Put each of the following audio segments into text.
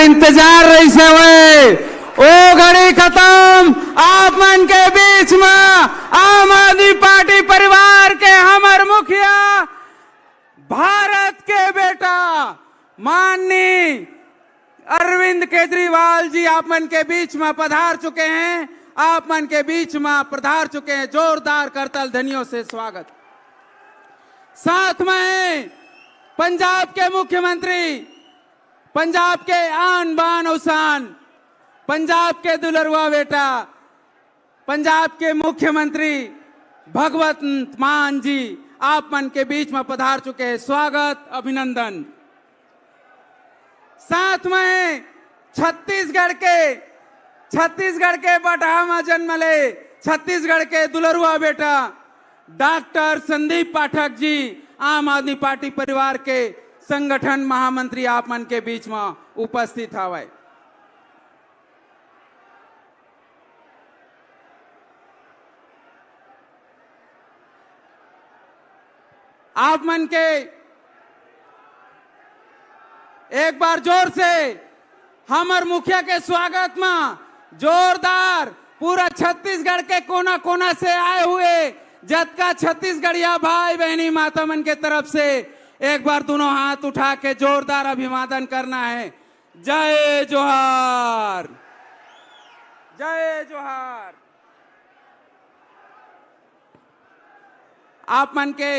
इंतजार रही से हुए ओ घड़ी खत्म। आप मन के बीच में आम आदमी पार्टी परिवार के हमर मुखिया भारत के बेटा माननीय अरविंद केजरीवाल जी आप मन के बीच में पधार चुके हैं। आप मन के बीच में पधार चुके हैं। जोरदार करताल ध्वनियों से स्वागत। साथ में पंजाब के मुख्यमंत्री, पंजाब के आन बान औसान, पंजाब के दुलरुआ बेटा, पंजाब के मुख्यमंत्री भगवंत मान जी आप मन के बीच में पधार चुके हैं। स्वागत, अभिनंदन। साथ में छत्तीसगढ़ के बटहा में जन्म ले छत्तीसगढ़ के दुलरुआ बेटा डॉक्टर संदीप पाठक जी आम आदमी पार्टी परिवार के संगठन महामंत्री आप मन के बीच में उपस्थित हवे। आप मन के एक बार जोर से हमर मुखिया के स्वागत में जोरदार पूरा छत्तीसगढ़ के कोना कोना से आए हुए जतका छत्तीसगढ़िया भाई बहनी माता मन के तरफ से एक बार दोनों हाथ उठा के जोरदार अभिवादन करना है। जय जोहार, जय जोहार। आप मन के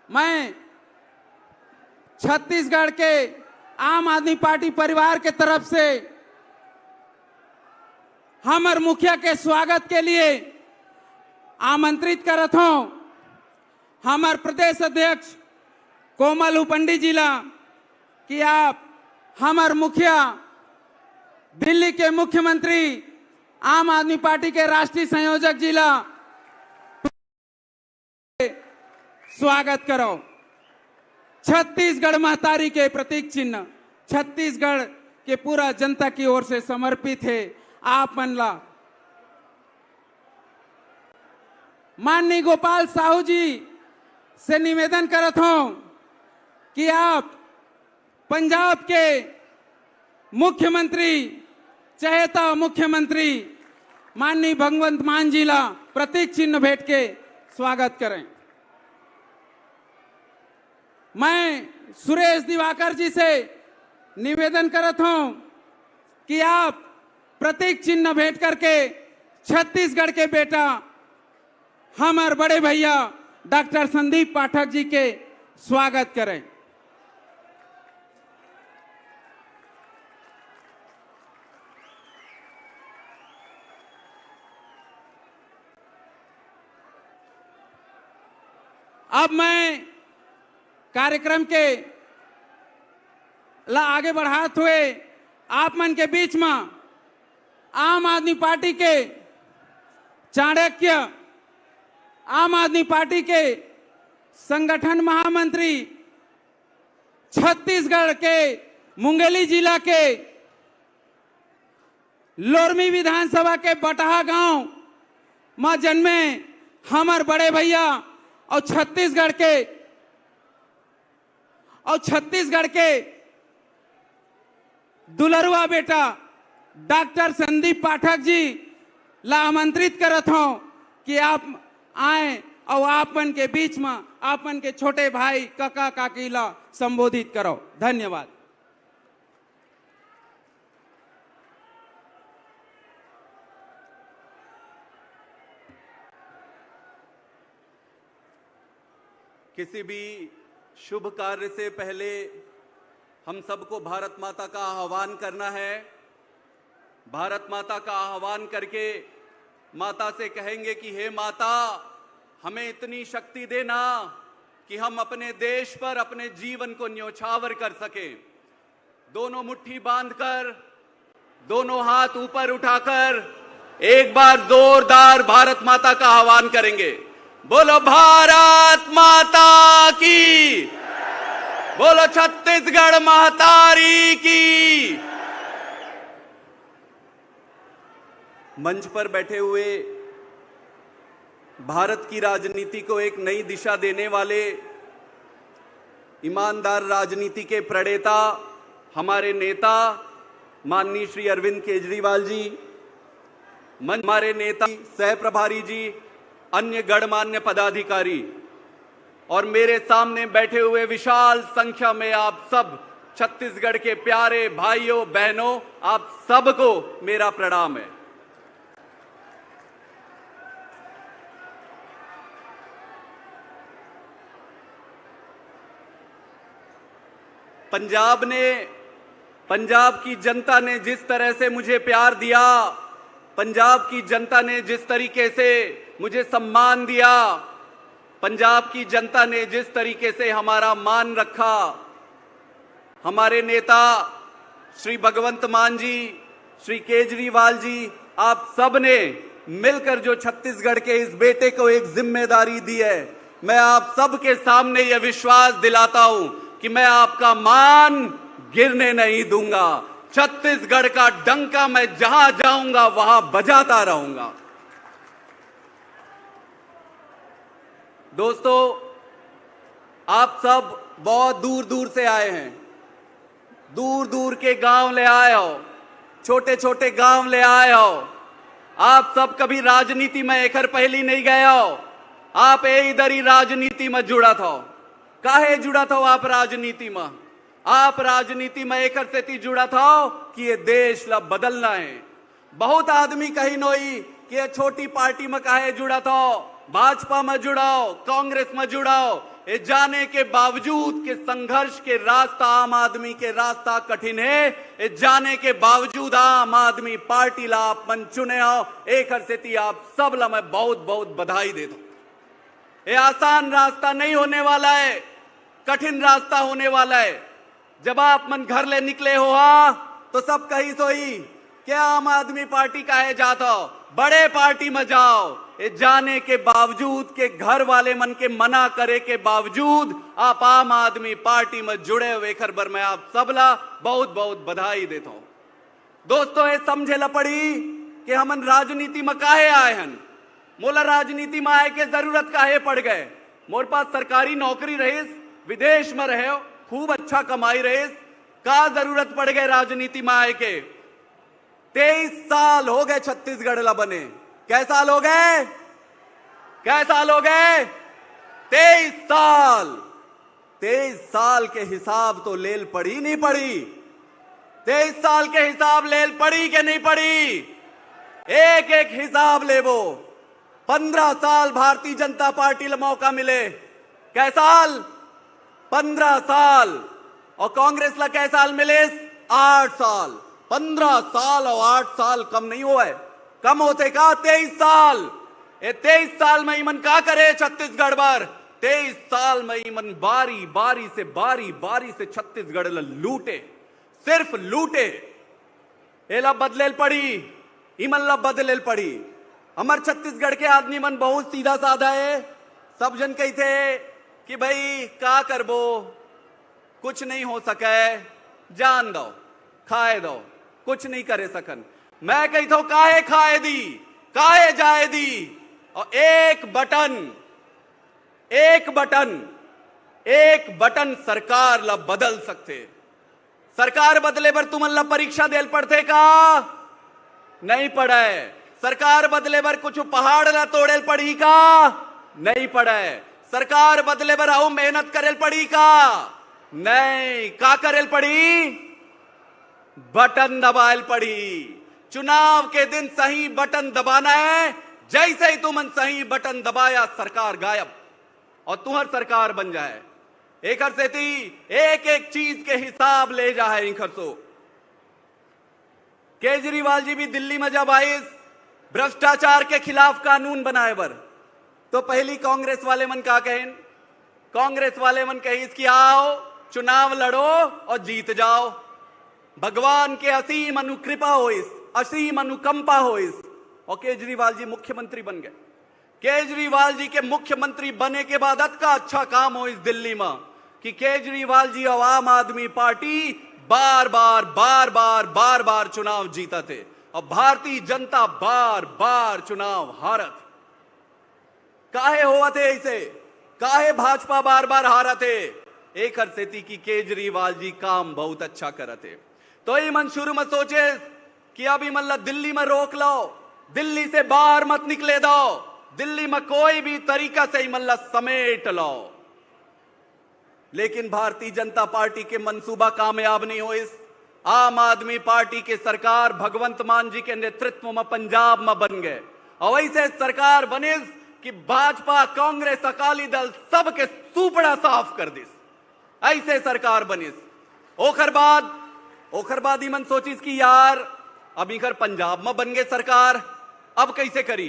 मैं छत्तीसगढ़ के आम आदमी पार्टी परिवार के तरफ से हमर मुखिया के स्वागत के लिए आमंत्रित करत हूं। हमर प्रदेश अध्यक्ष कोमल हुपंडी जिला कि आप हमर मुखिया दिल्ली के मुख्यमंत्री आम आदमी पार्टी के राष्ट्रीय संयोजक जिला स्वागत करो। छत्तीसगढ़ महतारी के प्रतीक चिन्ह छत्तीसगढ़ के पूरा जनता की ओर से समर्पित है। आप मनला माननीय गोपाल साहू जी से निवेदन करत हूं कि आप पंजाब के मुख्यमंत्री चहेता मुख्यमंत्री माननीय भगवंत मान जी ला प्रतीक चिन्ह भेंट के स्वागत करें। मैं सुरेश दिवाकर जी से निवेदन करत हूं कि आप प्रतीक चिन्ह भेंट करके छत्तीसगढ़ के बेटा हमारे बड़े भैया डॉक्टर संदीप पाठक जी के स्वागत करें। अब मैं कार्यक्रम के ला आगे बढ़ाते हुए आप मन के बीच में आम आदमी पार्टी के चाणक्य, आम आदमी पार्टी के संगठन महामंत्री, छत्तीसगढ़ के मुंगेली जिला के लोरमी विधानसभा के बटहा गांव में जन्मे हमार बड़े भैया और छत्तीसगढ़ के दुलरुआ बेटा डॉक्टर संदीप पाठक जी ला आमंत्रित करत हूं कि आप आए और आपन के बीच में आपन के छोटे भाई काका काकी ला संबोधित करो। धन्यवाद। किसी भी शुभ कार्य से पहले हम सबको भारत माता का आह्वान करना है। भारत माता का आह्वान करके माता से कहेंगे कि हे माता, हमें इतनी शक्ति देना कि हम अपने देश पर अपने जीवन को न्योछावर कर सकें। दोनों मुट्ठी बांधकर, दोनों हाथ ऊपर उठाकर एक बार जोरदार भारत माता का आह्वान करेंगे। बोलो भारत माता की, बोलो छत्तीसगढ़ महतारी की। मंच पर बैठे हुए भारत की राजनीति को एक नई दिशा देने वाले ईमानदार राजनीति के प्रणेता हमारे नेता माननीय श्री अरविंद केजरीवाल जी, हमारे नेता सह प्रभारी जी, अन्य गणमान्य पदाधिकारी और मेरे सामने बैठे हुए विशाल संख्या में आप सब छत्तीसगढ़ के प्यारे भाइयों बहनों, आप सबको मेरा प्रणाम है। पंजाब की जनता ने जिस तरह से मुझे प्यार दिया, पंजाब की जनता ने जिस तरीके से मुझे सम्मान दिया, पंजाब की जनता ने जिस तरीके से हमारा मान रखा, हमारे नेता श्री भगवंत मान जी, श्री केजरीवाल जी, आप सब ने मिलकर जो छत्तीसगढ़ के इस बेटे को एक जिम्मेदारी दी है, मैं आप सबके सामने यह विश्वास दिलाता हूं कि मैं आपका मान गिरने नहीं दूंगा। छत्तीसगढ़ का डंका मैं जहां जाऊंगा वहां बजाता रहूंगा। दोस्तों, आप सब बहुत दूर दूर से आए हैं, दूर दूर के गांव ले आए हो, छोटे छोटे गांव ले आए हो। आप सब कभी राजनीति में एकर पहली नहीं गए हो, आप इधर ही राजनीति में जुड़ा था। काहे जुड़ा था आप राजनीति में? आप राजनीति में एकर से थी जुड़ा था कि ये देश ला बदलना है। बहुत आदमी कही नोई कि ये छोटी पार्टी में काहे जुड़ा था, भाजपा में जुड़ाओ, कांग्रेस में जुड़ाओ। ये जाने के बावजूद कि संघर्ष के रास्ता आम आदमी के रास्ता कठिन है, ये जाने के बावजूद आम आदमी पार्टी ला आप मन चुने हो, एक से आप सब ला मैं बहुत बहुत बधाई देता हूं। ये आसान रास्ता नहीं होने वाला है, कठिन रास्ता होने वाला है। जब आप मन घर ले निकले हो तो सब कही सोई क्या आम आदमी पार्टी काहे जाता हो, बड़े पार्टी में जाओ। ये जाने के बावजूद के घर वाले मन के मना करे के बावजूद आप आम आदमी पार्टी में जुड़े हुए खबर मैं आप सबला बहुत बहुत बधाई देता हूं। दोस्तों, ये समझे ला पड़ी कि हमन राजनीति में काहे आए हन। मोला राजनीति में आए के जरूरत काहे पड़ गए? मोर पास सरकारी नौकरी रहीस, विदेश में रहे, खूब अच्छा कमाई रहीस, का जरूरत पड़ गए राजनीति में आए के? 23 साल हो गए छत्तीसगढ़ ला बने। कै साल हो गए? कै साल हो गए? 23 साल। 23 साल के हिसाब तो लेल पड़ी नहीं पड़ी? 23 साल के हिसाब लेल पड़ी कि नहीं पड़ी? एक एक हिसाब लेवो। 15 साल भारतीय जनता पार्टी ला मौका मिले, कै साल? 15 साल। और कांग्रेस ला कै साल मिले? 8 साल। 15 साल और 8 साल कम नहीं हुआ है, कम होते का 23 साल। ये 23 साल में ईमन का करे छत्तीसगढ़ पर? 23 साल में ईमन बारी बारी से छत्तीसगढ़ ला लूटे, सिर्फ लूटे। एला बदलेल पड़ी, ईमन ला बदलेल पड़ी। हमार छत्तीसगढ़ के आदमी मन बहुत सीधा साधा है। सब जन कहते कि भाई का करबो, कुछ नहीं हो सके, जान दो, खाए दो, कुछ नहीं करे सकन। मैं कहता हूं काहे खाए दी, काहे जाए दी। और एक बटन सरकार ला बदल सकते। सरकार बदले पर तुमन ला परीक्षा देल पड़ते का? नहीं पड़े। सरकार बदले पर कुछ पहाड़ ला तोड़ेल पड़ी का? नहीं पड़े। सरकार बदले पर आओ मेहनत करेल पड़ी का? नहीं। का करेल पड़ी? बटन दबाएल पड़ी। चुनाव के दिन सही बटन दबाना है। जैसे ही तुमन सही बटन दबाया, सरकार गायब और तुम्हार सरकार बन जाए। एक से एक एक चीज के हिसाब ले जाए। इंखर सो केजरीवाल जी भी दिल्ली में जब आए भ्रष्टाचार के खिलाफ कानून बनाए बर, तो पहली कांग्रेस वाले मन का कहें? कांग्रेस वाले मन कहिस कि आओ चुनाव लड़ो और जीत जाओ। भगवान के असीम अनुकृपा होइस, असीम अनुकंपा होइस और केजरीवाल जी मुख्यमंत्री बन गए। केजरीवाल जी के मुख्यमंत्री बने के बाद अच्छा काम हो इस दिल्ली में कि केजरीवाल जी और आम आदमी पार्टी बार बार चुनाव जीता थे और भारतीय जनता बार बार चुनाव हारत। काहे हुआ थे ऐसे? काहे भाजपा बार बार हारा थे? एक हर से थी कि केजरीवाल जी काम बहुत अच्छा करते। तो ये मन शुरू में सोचे कि अभी मतलब दिल्ली में रोक लो, दिल्ली से बाहर मत निकले दो, दिल्ली में कोई भी तरीका से ही मतलब समेट लो। लेकिन भारतीय जनता पार्टी के मंसूबा कामयाब नहीं हुए। आम आदमी पार्टी के सरकार भगवंत मान जी के नेतृत्व में पंजाब में बन गए और वैसे सरकार बने कि भाजपा कांग्रेस अकाली दल सबके सुपड़ा साफ कर दिस। ऐसे सरकार बनी। ओखर बाद ही मन सोचिस कि यार अब इकर पंजाब में बन गए सरकार, अब कैसे करी।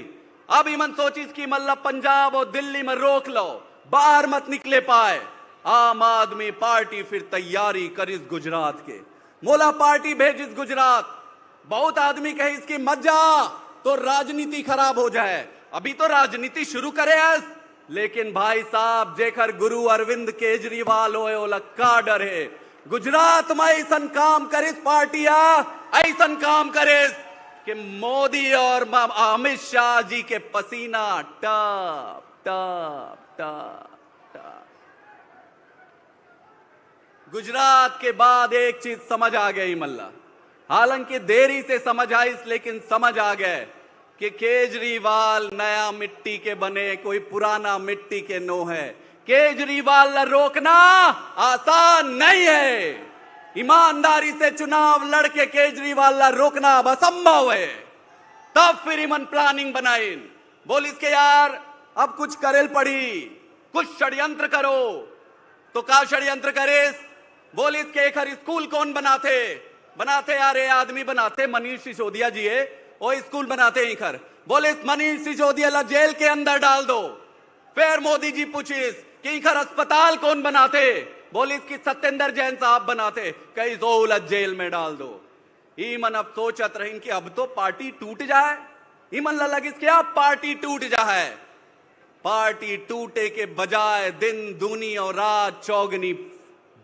अब ही मन सोचिस कि मतलब पंजाब और दिल्ली में रोक लो, बाहर मत निकले पाए। आम आदमी पार्टी फिर तैयारी करिस गुजरात के, मोला पार्टी भेजिस गुजरात। बहुत आदमी कहे इसकी मत जा तो राजनीति खराब हो जाए, अभी तो राजनीति शुरू करे। लेकिन भाई साहब जेकर गुरु अरविंद केजरीवाल होए ओला का डर है। गुजरात में ऐसा काम करिस पार्टिया, ऐसा काम करिस कि मोदी और अमित शाह जी के पसीना टप टप टप टप। गुजरात के बाद एक चीज समझ आ गई मल्ला, हालांकि देरी से समझ आई, लेकिन समझ आ गए कि केजरीवाल नया मिट्टी के बने, कोई पुराना मिट्टी के नो है। केजरीवाल रोकना आसान नहीं है। ईमानदारी से चुनाव लड़के केजरीवाल रोकना असंभव है। तब फिर इमन प्लानिंग बनाई, बोलिस के यार अब कुछ करेल पड़ी, कुछ षड्यंत्र करो। तो का षड्यंत्र करेस, बोलिस के एक स्कूल कौन बनाते यार ये आदमी बनाते, मनीष सिसोदिया जी है वो स्कूल बनाते ही खर। बोलिस मनीष सिसोदिया ला जेल के अंदर डाल दो। फिर मोदी जी पूछिस कि इखर अस्पताल कौन बनाते, बोलिस कि सत्येंद्र जैन साहब बनाते, कई जोहलत जेल में डाल दो। ईमन अब सोचत रही कि अब तो पार्टी टूट जाए। ईमन ला लगिस कि अब पार्टी टूट जाए। पार्टी टूटे के बजाय दिन दूनी और रात चौगनी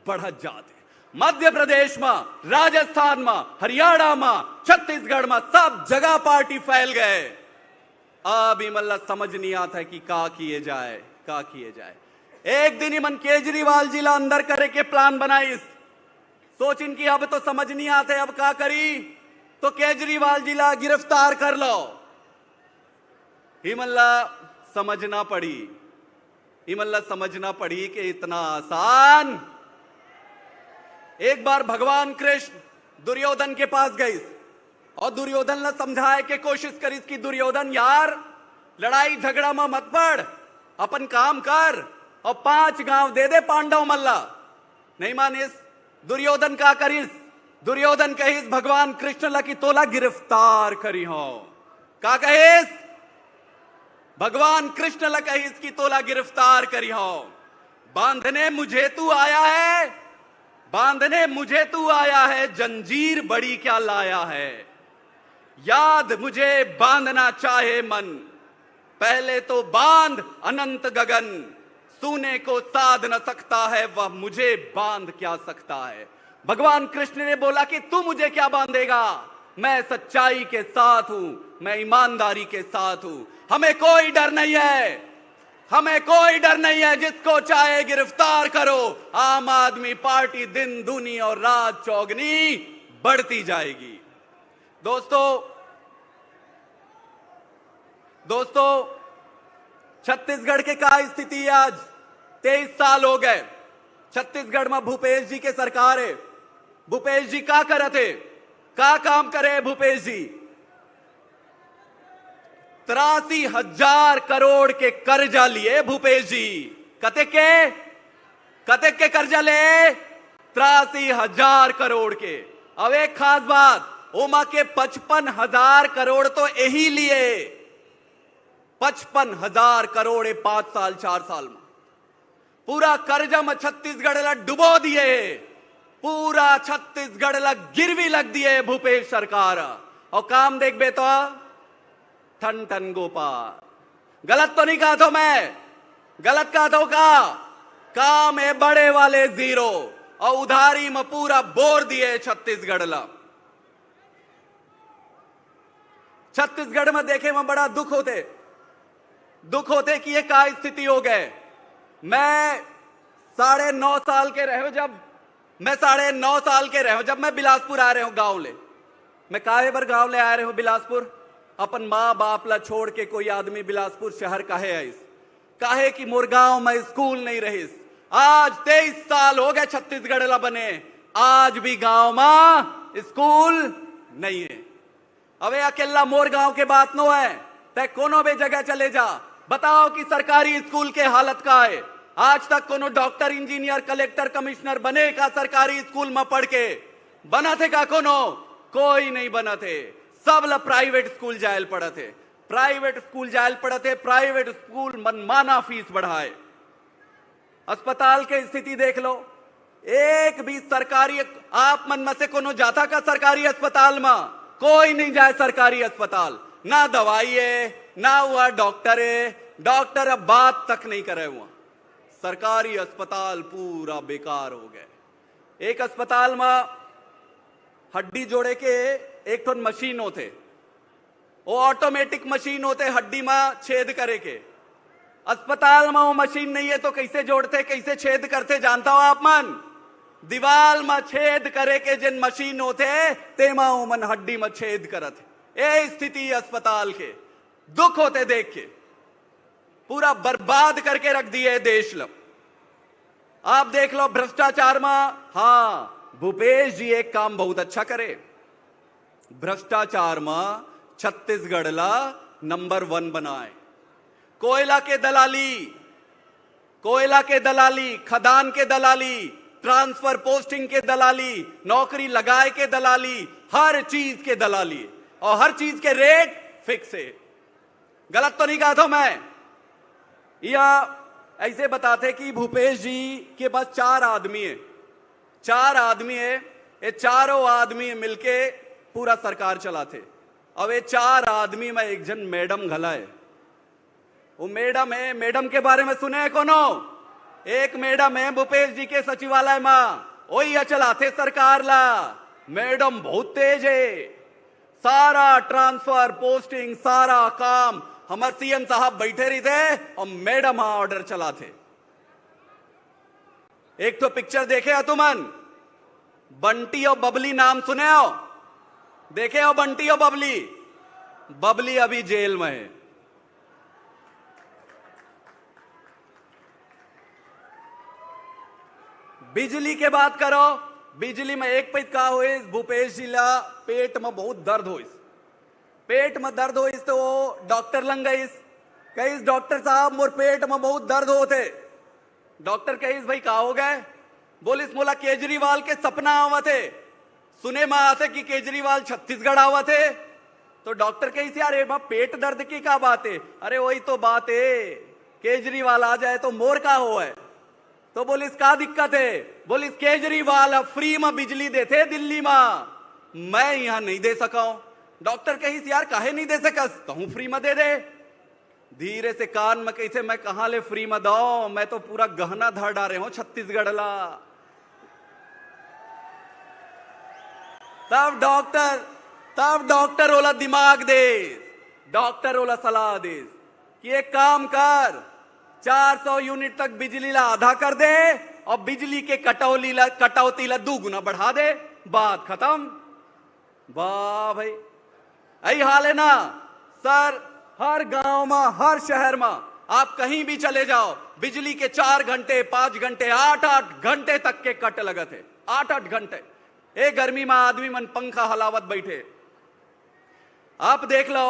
बढ़त जाते। मध्य प्रदेश में, राजस्थान में, हरियाणा में, छत्तीसगढ़ में सब जगह पार्टी फैल गए। अब इमल्ला समझ नहीं आता कि का किए जाए। एक दिन इमन केजरीवाल जिला अंदर करे के प्लान बनाइस। सोचिन कि अब तो समझ नहीं आते अब का करी, तो केजरीवाल जिला गिरफ्तार कर लो। इमल्ला समझना पड़ी कि इतना आसान। एक बार भगवान कृष्ण दुर्योधन के पास गई और दुर्योधन ने समझाए के कोशिश करी कि दुर्योधन यार लड़ाई झगड़ा में मत पड़, अपन काम कर और 5 गांव दे दे पांडव मल्ला। नहीं मानिस। दुर्योधन का करिस, दुर्योधन कहिस भगवान कृष्ण ला की तोला गिरफ्तार करी हो। का कहिस, भगवान कृष्ण ला कहिस की तोला गिरफ्तार करी हो। बांधने मुझे तू आया है, जंजीर बड़ी क्या लाया है। याद मुझे बांधना चाहे मन, पहले तो बांध अनंत गगन। सूने को साध न सकता है वह मुझे बांध क्या सकता है। भगवान कृष्ण ने बोला कि तू मुझे क्या बांधेगा, मैं सच्चाई के साथ हूं, मैं ईमानदारी के साथ हूं। हमें कोई डर नहीं है, जिसको चाहे गिरफ्तार करो। आम आदमी पार्टी दिन दूनी और रात चौगनी बढ़ती जाएगी। दोस्तों छत्तीसगढ़ के का स्थिति है आज। 23 साल हो गए छत्तीसगढ़ में भूपेश जी के सरकार है। भूपेश जी का करते, का काम करे भूपेश जी। 83,000 करोड़ के कर्जा लिए भूपेश जी। कते के कर्जा ले, 83,000 करोड़ के। अब एक खास बात, ओमा के 55,000 करोड़ तो यही लिए। 55,000 करोड़ 5 साल 4 साल में पूरा कर्जा में छत्तीसगढ़ ला डुबो दिए। पूरा छत्तीसगढ़ ला गिरवी लग दिए भूपेश सरकार। और काम देख बे तो ठन ठन गोपाल। गलत तो नहीं कहा तो मैं, गलत कहा तो काम है बड़े वाले 0 और उधारी में पूरा बोर दिए छत्तीसगढ़ ला। छत्तीसगढ़ में देखे में बड़ा दुख होते कि ये क्या स्थिति हो गए। मैं साल के रहे हो जब मैं 9.5 साल के रहे हो जब मैं बिलासपुर आ रहे हूं गांव ले। मैं काहे बर गांव ले आ रहे हो बिलासपुर? अपन माँ बाप ला छोड़ के कोई आदमी बिलासपुर शहर काहे आइस? काहे कि मोर गांव में स्कूल नहीं रहिस। आज 23 साल हो गए छत्तीसगढ़ ला बने, आज भी गांव में स्कूल नहीं है। अबे अकेला मोर गांव के बात नो है, तय कोनो भी जगह चले जा, बताओ कि सरकारी स्कूल के हालत का है। आज तक कोनो डॉक्टर, इंजीनियर, कलेक्टर, कमिश्नर बने का सरकारी स्कूल में पढ़ के? बना थे का कोनो? कोई नहीं बना थे। सब ला प्राइवेट स्कूल जायल पड़ा थे, प्राइवेट स्कूल जायल पड़ा थे। प्राइवेट स्कूल मनमाना फीस बढ़ाए। अस्पताल के स्थिति देख लो, एक भी सरकारी, आप मन में से कोनो जाता का सरकारी अस्पताल में? कोई नहीं जाए सरकारी अस्पताल। ना दवाई है, ना हुआ डॉक्टर है, डॉक्टर अब बात तक नहीं करे हुआ। सरकारी अस्पताल पूरा बेकार हो गए। एक अस्पताल में हड्डी जोड़े के एक ठो मशीन होते, वो ऑटोमेटिक मशीन होते हड्डी में छेद करे के। अस्पताल में वो मशीन नहीं है तो कैसे जोड़ते, कैसे छेद करते जानता हो आप मन? दीवाल में छेद करे के जिन मशीन होते तेमा मन हड्डी में छेद करत। ये स्थिति अस्पताल के दुख होते देख के, पूरा बर्बाद करके रख दिए देश लो। आप देख लो भ्रष्टाचार में, हाँ भूपेश जी एक काम बहुत अच्छा करे, भ्रष्टाचार में छत्तीसगढ़ ला नंबर 1 बनाए। कोयला के दलाली, खदान के दलाली, ट्रांसफर पोस्टिंग के दलाली, नौकरी लगाए के दलाली, हर चीज के दलाली, और हर चीज के रेट फिक्स है। गलत तो नहीं कहा था मैं? या ऐसे बताते कि भूपेश जी के पास 4 आदमी है, 4 आदमी है, ये चारों आदमी मिलके पूरा सरकार चलाते। अब ये 4 आदमी में एक जन मैडम घला है। वो मैडम है, मैडम के बारे में सुने हैं कोनो? एक मैडम है भूपेश जी के सचिवालय में, वही चलाते सरकार ला। मैडम बहुत तेज है, सारा ट्रांसफर पोस्टिंग सारा काम हमारे सीएम साहब बैठे रही थे और मैडम ऑर्डर चलाते। एक तो पिक्चर देखे हो तुमन, बंटी और बबली नाम सुने हो? देखे हो बंटी और बबली? बबली अभी जेल में है। बिजली के बात करो, बिजली में एक पैत का हुई भूपेश जी ला पेट में बहुत दर्द हुई। पेट में दर्द हुई तो वो डॉक्टर लंग गई, कही डॉक्टर साहब मोर पेट में बहुत दर्द होते। डॉक्टर कही भाई का हो गए? बोलिस मोला केजरीवाल के सपना आवा थे, सुने में आते कि केजरीवाल छत्तीसगढ़ आवा थे। तो डॉक्टर कही यार ये पेट दर्द की क्या बात है? अरे वही तो बात है, केजरीवाल आ जाए तो मोर का हो है। तो बोलिस का दिक्कत है? बोलिस केजरीवाल फ्री में बिजली देते दिल्ली में, मैं यहां नहीं दे सका हूं। डॉक्टर कही यार काहे नहीं दे सका? कहूं फ्री में दे दे। धीरे से कान में कैसे मैं कहां ले फ्री में दो, मैं तो पूरा गहना धर डाले हूं छत्तीसगढ़ ला। तब डॉक्टर ओला दिमाग दे, डॉक्टर ओला सलाह दे कि एक काम कर, 400 यूनिट तक बिजली ला आधा कर दे और बिजली के कटौती ला 2 गुना बढ़ा दे, बात खत्म। वाह भाई, यही हाल है ना सर, हर गांव में, हर शहर में आप कहीं भी चले जाओ, बिजली के 4 घंटे, 5 घंटे, 8-8 घंटे तक के कट लगत है। 8-8 घंटे एक गर्मी में आदमी मन पंखा हलावत बैठे। आप देख लो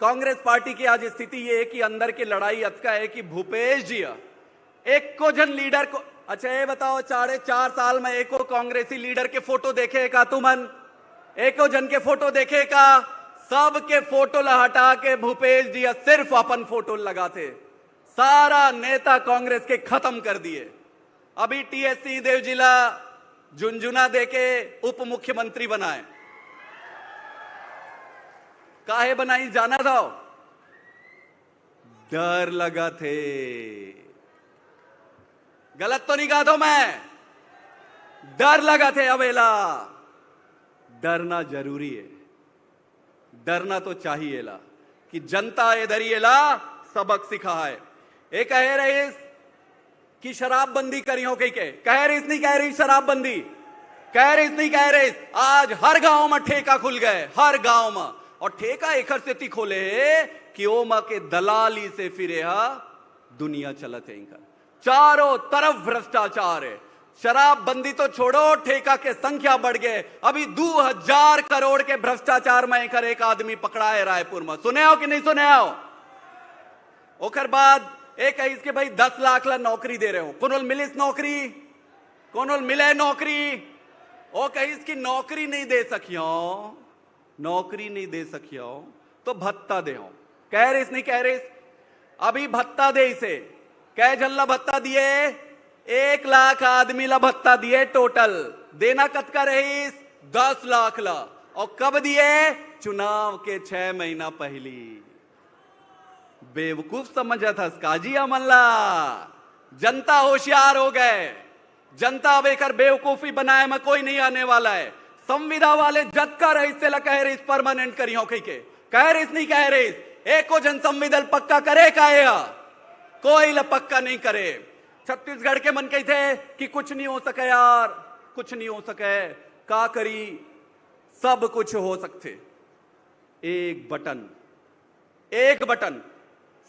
कांग्रेस पार्टी की आज स्थिति ये है कि अंदर की लड़ाई अतका है कि भूपेश जी एक को जन लीडर को, अच्छा ये बताओ 4.5 साल में एको कांग्रेसी लीडर के फोटो देखे का तुमन? एको जन के फोटो देखे का? सबके फोटो ला हटा के भूपेश जी सिर्फ अपन फोटो लगाते। सारा नेता कांग्रेस के खत्म कर दिए। अभी टीएस सिंहदेव जिला झुंझुना देके उप मुख्यमंत्री बनाए। काहे बनाई जाना था? डर लगा थे। गलत तो नहीं कहा था मैं? डर लगा थे। अवेला डरना जरूरी है, डरना तो चाहिए ला कि जनता इधर ही ला सबक सिखा है। एक कहे रईस कि शराबबंदी करी हो कहीं के कह रही नहीं कह रही शराबबंदी कह रही नहीं कह रही। आज हर गांव में ठेका खुल गए, हर गांव में। और ठेका एकर से ती खोले कि ओमा के दलाली से फिरे दुनिया चलते इनका, चारों तरफ भ्रष्टाचार है। शराबबंदी तो छोड़ो, ठेका के संख्या बढ़ गए। अभी 2000 करोड़ के भ्रष्टाचार में एक आदमी पकड़ा है रायपुर में, सुने हो कि नहीं सुने हो? ओकर बाद एक है इसके भाई 10 लाख ला नौकरी दे रहे हो, कौन मिलिस नौकरी, कौन मिले नौकरी? ओ कहीं इसकी नौकरी नहीं दे सकियो, नौकरी नहीं दे सकियो तो भत्ता दे हो। कह रहे नहीं कह रहे? अभी भत्ता दे इसे, कह जल्ला भत्ता दिए, 1 लाख आदमी ला भत्ता दिए टोटल। देना कत का रहीस? 10 लाख ला। और कब दिए? चुनाव के 6 महीना पहली। बेवकूफ समझा था काजी अमल्ला, जनता होशियार हो गए। जनता अब एक बेवकूफी बनाए में कोई नहीं आने वाला है। संविदा वाले जद का रही से कह रही परमानेंट करी हो कहीं के कह रही नहीं कह रही। एक को जन संविदा पक्का करे का कोई ला पक्का नहीं करे। छत्तीसगढ़ के मन कही थे कि कुछ नहीं हो सके यार, कुछ नहीं हो सके, का करी, सब कुछ हो सकते। एक बटन, एक बटन,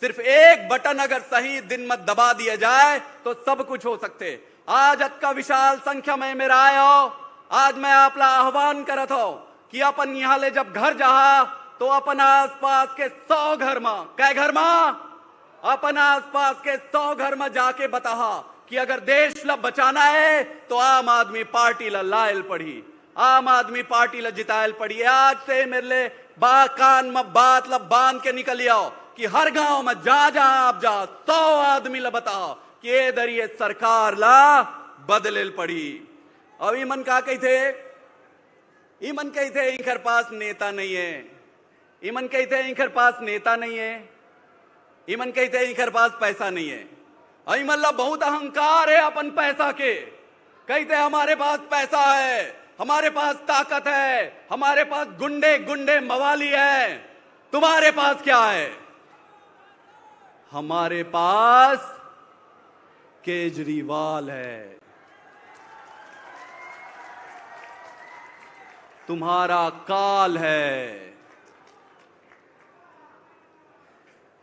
सिर्फ एक बटन अगर सही दिन में दबा दिया जाए तो सब कुछ हो सकते। आज अतका विशाल संख्या में मेरा आयो, आज मैं आपला आह्वान करत हो कि अपन यहाँ ले जब घर जा तो अपन आसपास के 100 घर में, कै घर में, अपन आसपास के 100 घर में जाके बता कि अगर देश ला बचाना है तो आम आदमी पार्टी ला लायल पड़ी, आम आदमी पार्टी ला जितायल पड़ी। आज से मेरे ले कान में बात ला बांध के निकल आओ कि हर गांव में जा आप जा 100 आदमी ला बताओ कि ये दरिये सरकार ला बदलेल पड़ी। अब ईमन का कही थे, ईमन कही थे इनकर पास नेता नहीं है, ईमन कही थे इनकर पास नेता नहीं है, ईमन कही थे इनकर पास पैसा नहीं है। ईमन ला बहुत अहंकार है अपन पैसा के, कहते हमारे पास पैसा है, हमारे पास ताकत है, हमारे पास गुंडे गुंडे मवाली है। तुम्हारे पास क्या है? हमारे पास केजरीवाल है। तुम्हारा काल है।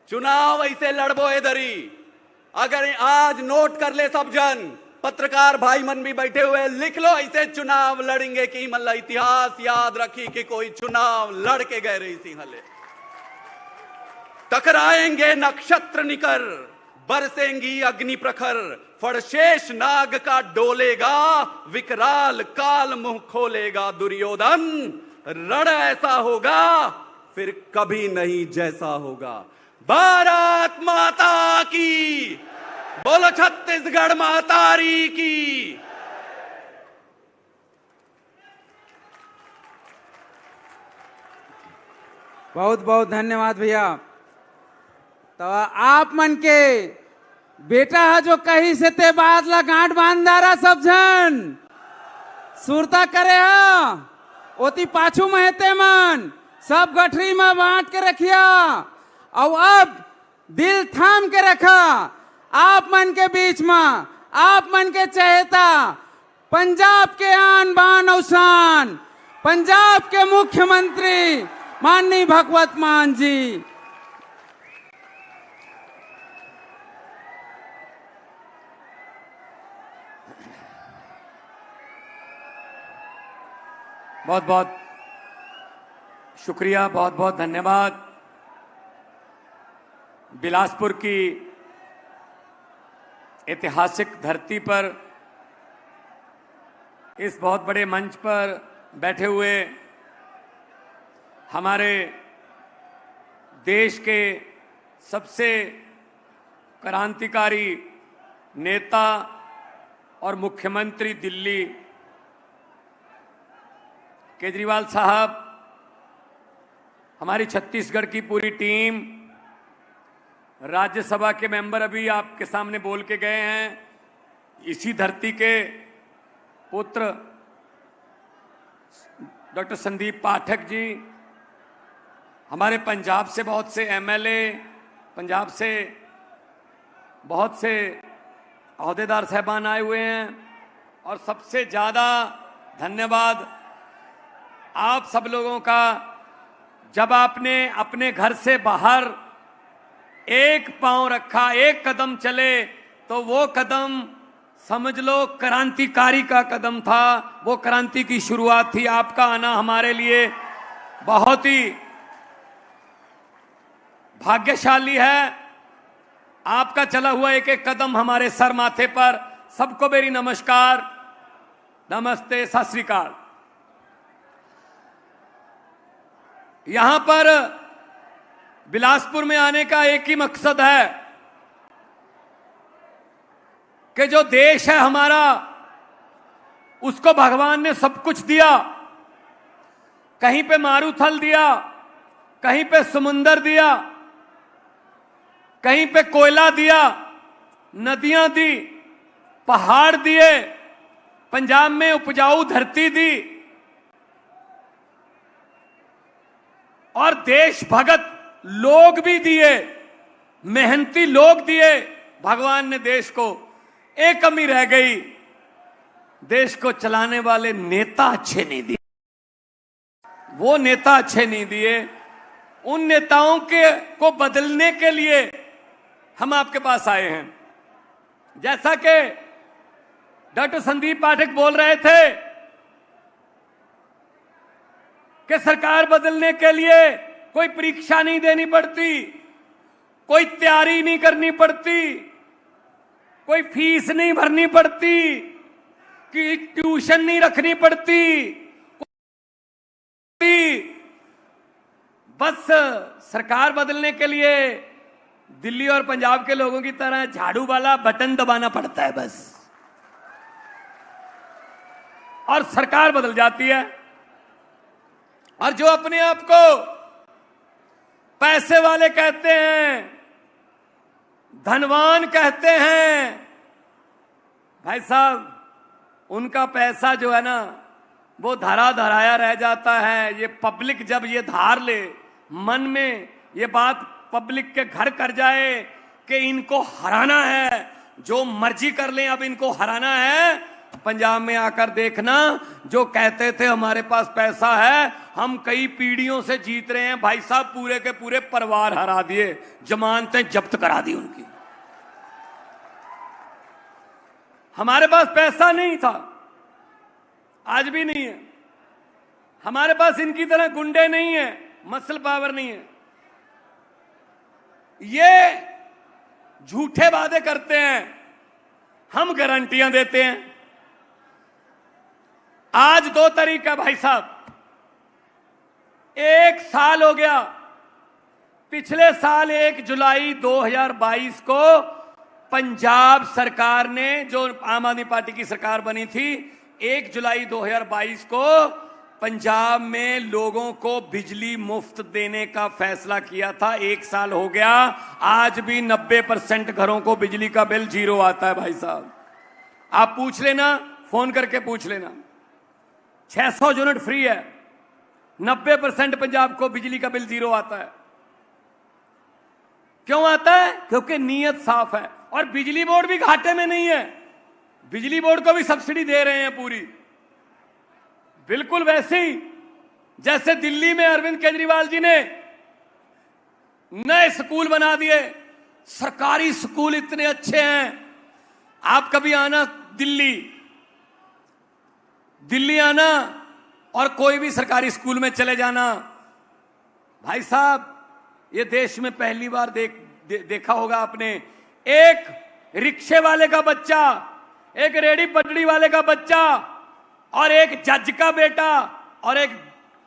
चुनाव ऐसे लड़बो इधरी। अगर आज नोट कर ले सब जन, पत्रकार भाई मन भी बैठे हुए, लिख लो ऐसे चुनाव लड़ेंगे कि मल्ला इतिहास याद रखी कि कोई चुनाव लड़ के गए रही सी हले। टकराएंगे नक्षत्र निकर, बरसेंगी अग्नि प्रखर, फड़शेष नाग का डोलेगा, विकराल काल मुंह खोलेगा दुर्योधन। रण ऐसा होगा फिर कभी नहीं जैसा होगा। भारत माता की, बोलो छत्तीसगढ़ महतारी की। बहुत बहुत धन्यवाद भैया। तो आप मन के बेटा है जो कहीं से ते बात ला गांठ बांधारा सब जन सुरता करे हा, ओती पाछू में हेते मन सब गठरी में बांट के रखिया। और अब दिल थाम के रखा। आप मन के बीच में, आप मन के चहेता, पंजाब के आन बान और शान, पंजाब के मुख्यमंत्री माननीय भगवत मान जी। बहुत बहुत शुक्रिया, बहुत बहुत धन्यवाद। बिलासपुर की ऐतिहासिक धरती पर इस बहुत बड़े मंच पर बैठे हुए हमारे देश के सबसे क्रांतिकारी नेता और मुख्यमंत्री दिल्ली केजरीवाल साहब, हमारी छत्तीसगढ़ की पूरी टीम, राज्यसभा के मेंबर अभी आपके सामने बोल के गए हैं, इसी धरती के पुत्र डॉक्टर संदीप पाठक जी, हमारे पंजाब से बहुत से एमएलए, पंजाब से बहुत से ओहदेदार साहबान आए हुए हैं, और सबसे ज्यादा धन्यवाद आप सब लोगों का। जब आपने अपने घर से बाहर एक पांव रखा, एक कदम चले, तो वो कदम समझ लो क्रांतिकारी का कदम था, वो क्रांति की शुरुआत थी। आपका आना हमारे लिए बहुत ही भाग्यशाली है। आपका चला हुआ एक एक कदम हमारे सर माथे पर। सबको मेरी नमस्कार, नमस्ते, सत श्री अकाल। यहां पर बिलासपुर में आने का एक ही मकसद है कि जो देश है हमारा, उसको भगवान ने सब कुछ दिया। कहीं पे मारूथल दिया, कहीं पे समुंदर दिया, कहीं पे कोयला दिया, नदियां दी, पहाड़ दिए, पंजाब में उपजाऊ धरती दी, और देश भगत लोग भी दिए, मेहनती लोग दिए भगवान ने देश को। एक कमी रह गई, देश को चलाने वाले नेता अच्छे नहीं दिए। वो नेता अच्छे नहीं दिए। उन नेताओं को बदलने के लिए हम आपके पास आए हैं। जैसा कि डॉक्टर संदीप पाठक बोल रहे थे कि सरकार बदलने के लिए कोई परीक्षा नहीं देनी पड़ती, कोई तैयारी नहीं करनी पड़ती, कोई फीस नहीं भरनी पड़ती, कि ट्यूशन नहीं रखनी पड़ती, बस सरकार बदलने के लिए दिल्ली और पंजाब के लोगों की तरह झाड़ू वाला बटन दबाना पड़ता है बस, और सरकार बदल जाती है। और जो अपने आप को पैसे वाले कहते हैं, धनवान कहते हैं, भाई साहब उनका पैसा जो है ना वो धरा धराया रह जाता है। ये पब्लिक जब ये धार ले, मन में ये बात पब्लिक के घर कर जाए कि इनको हराना है, जो मर्जी कर लें, अब इनको हराना है। पंजाब में आकर देखना, जो कहते थे हमारे पास पैसा है, हम कई पीढ़ियों से जीत रहे हैं, भाई साहब पूरे के पूरे परिवार हरा दिए, जमानतें जब्त करा दी उनकी। हमारे पास पैसा नहीं था, आज भी नहीं है। हमारे पास इनकी तरह गुंडे नहीं है, मसल पावर नहीं है। ये झूठे वादे करते हैं, हम गारंटियां देते हैं। आज 2 तारीख है भाई साहब, 1 साल हो गया। पिछले साल 1 जुलाई 2022 को पंजाब सरकार ने, जो आम आदमी पार्टी की सरकार बनी थी, 1 जुलाई 2022 को पंजाब में लोगों को बिजली मुफ्त देने का फैसला किया था। 1 साल हो गया, आज भी 90% घरों को बिजली का बिल 0 आता है भाई साहब। आप पूछ लेना, फोन करके पूछ लेना, 600 यूनिट फ्री है, 90% पंजाब को बिजली का बिल 0 आता है। क्यों आता है? क्योंकि नीयत साफ है। और बिजली बोर्ड भी घाटे में नहीं है, बिजली बोर्ड को भी सब्सिडी दे रहे हैं पूरी, बिल्कुल वैसे ही जैसे दिल्ली में अरविंद केजरीवाल जी ने नए स्कूल बना दिए। सरकारी स्कूल इतने अच्छे हैं। आप कभी आना दिल्ली आना और कोई भी सरकारी स्कूल में चले जाना, भाई साहब ये देश में पहली बार देखा होगा आपने, एक रिक्शे वाले का बच्चा, एक रेडी पटड़ी वाले का बच्चा, और एक जज का बेटा और एक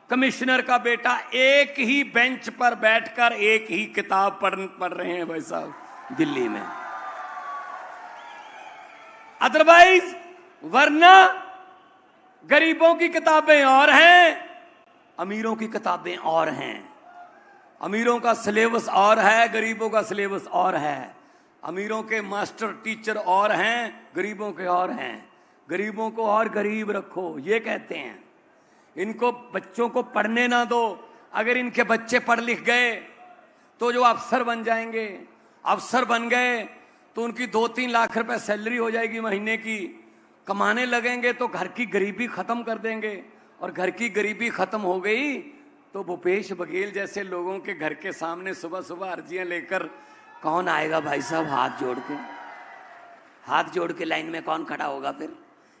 कमिश्नर का बेटा एक ही बेंच पर बैठकर एक ही किताब पढ़ रहे हैं भाई साहब दिल्ली में। अदरवाइज वरना गरीबों की किताबें और हैं, अमीरों की किताबें और हैं। अमीरों का सिलेबस और है, गरीबों का सिलेबस और है। अमीरों के मास्टर टीचर और हैं, गरीबों के और हैं। गरीबों को और गरीब रखो, ये कहते हैं। इनको बच्चों को पढ़ने ना दो। अगर इनके बच्चे पढ़ लिख गए तो जो अफसर बन जाएंगे, अफसर बन गए तो उनकी 2-3 लाख रुपए सैलरी हो जाएगी महीने की, कमाने लगेंगे तो घर की गरीबी खत्म कर देंगे, और घर की गरीबी खत्म हो गई तो भूपेश बघेल जैसे लोगों के घर के सामने सुबह सुबह अर्जियां लेकर कौन आएगा भाई साहब? हाथ जोड़ के लाइन में कौन खड़ा होगा फिर?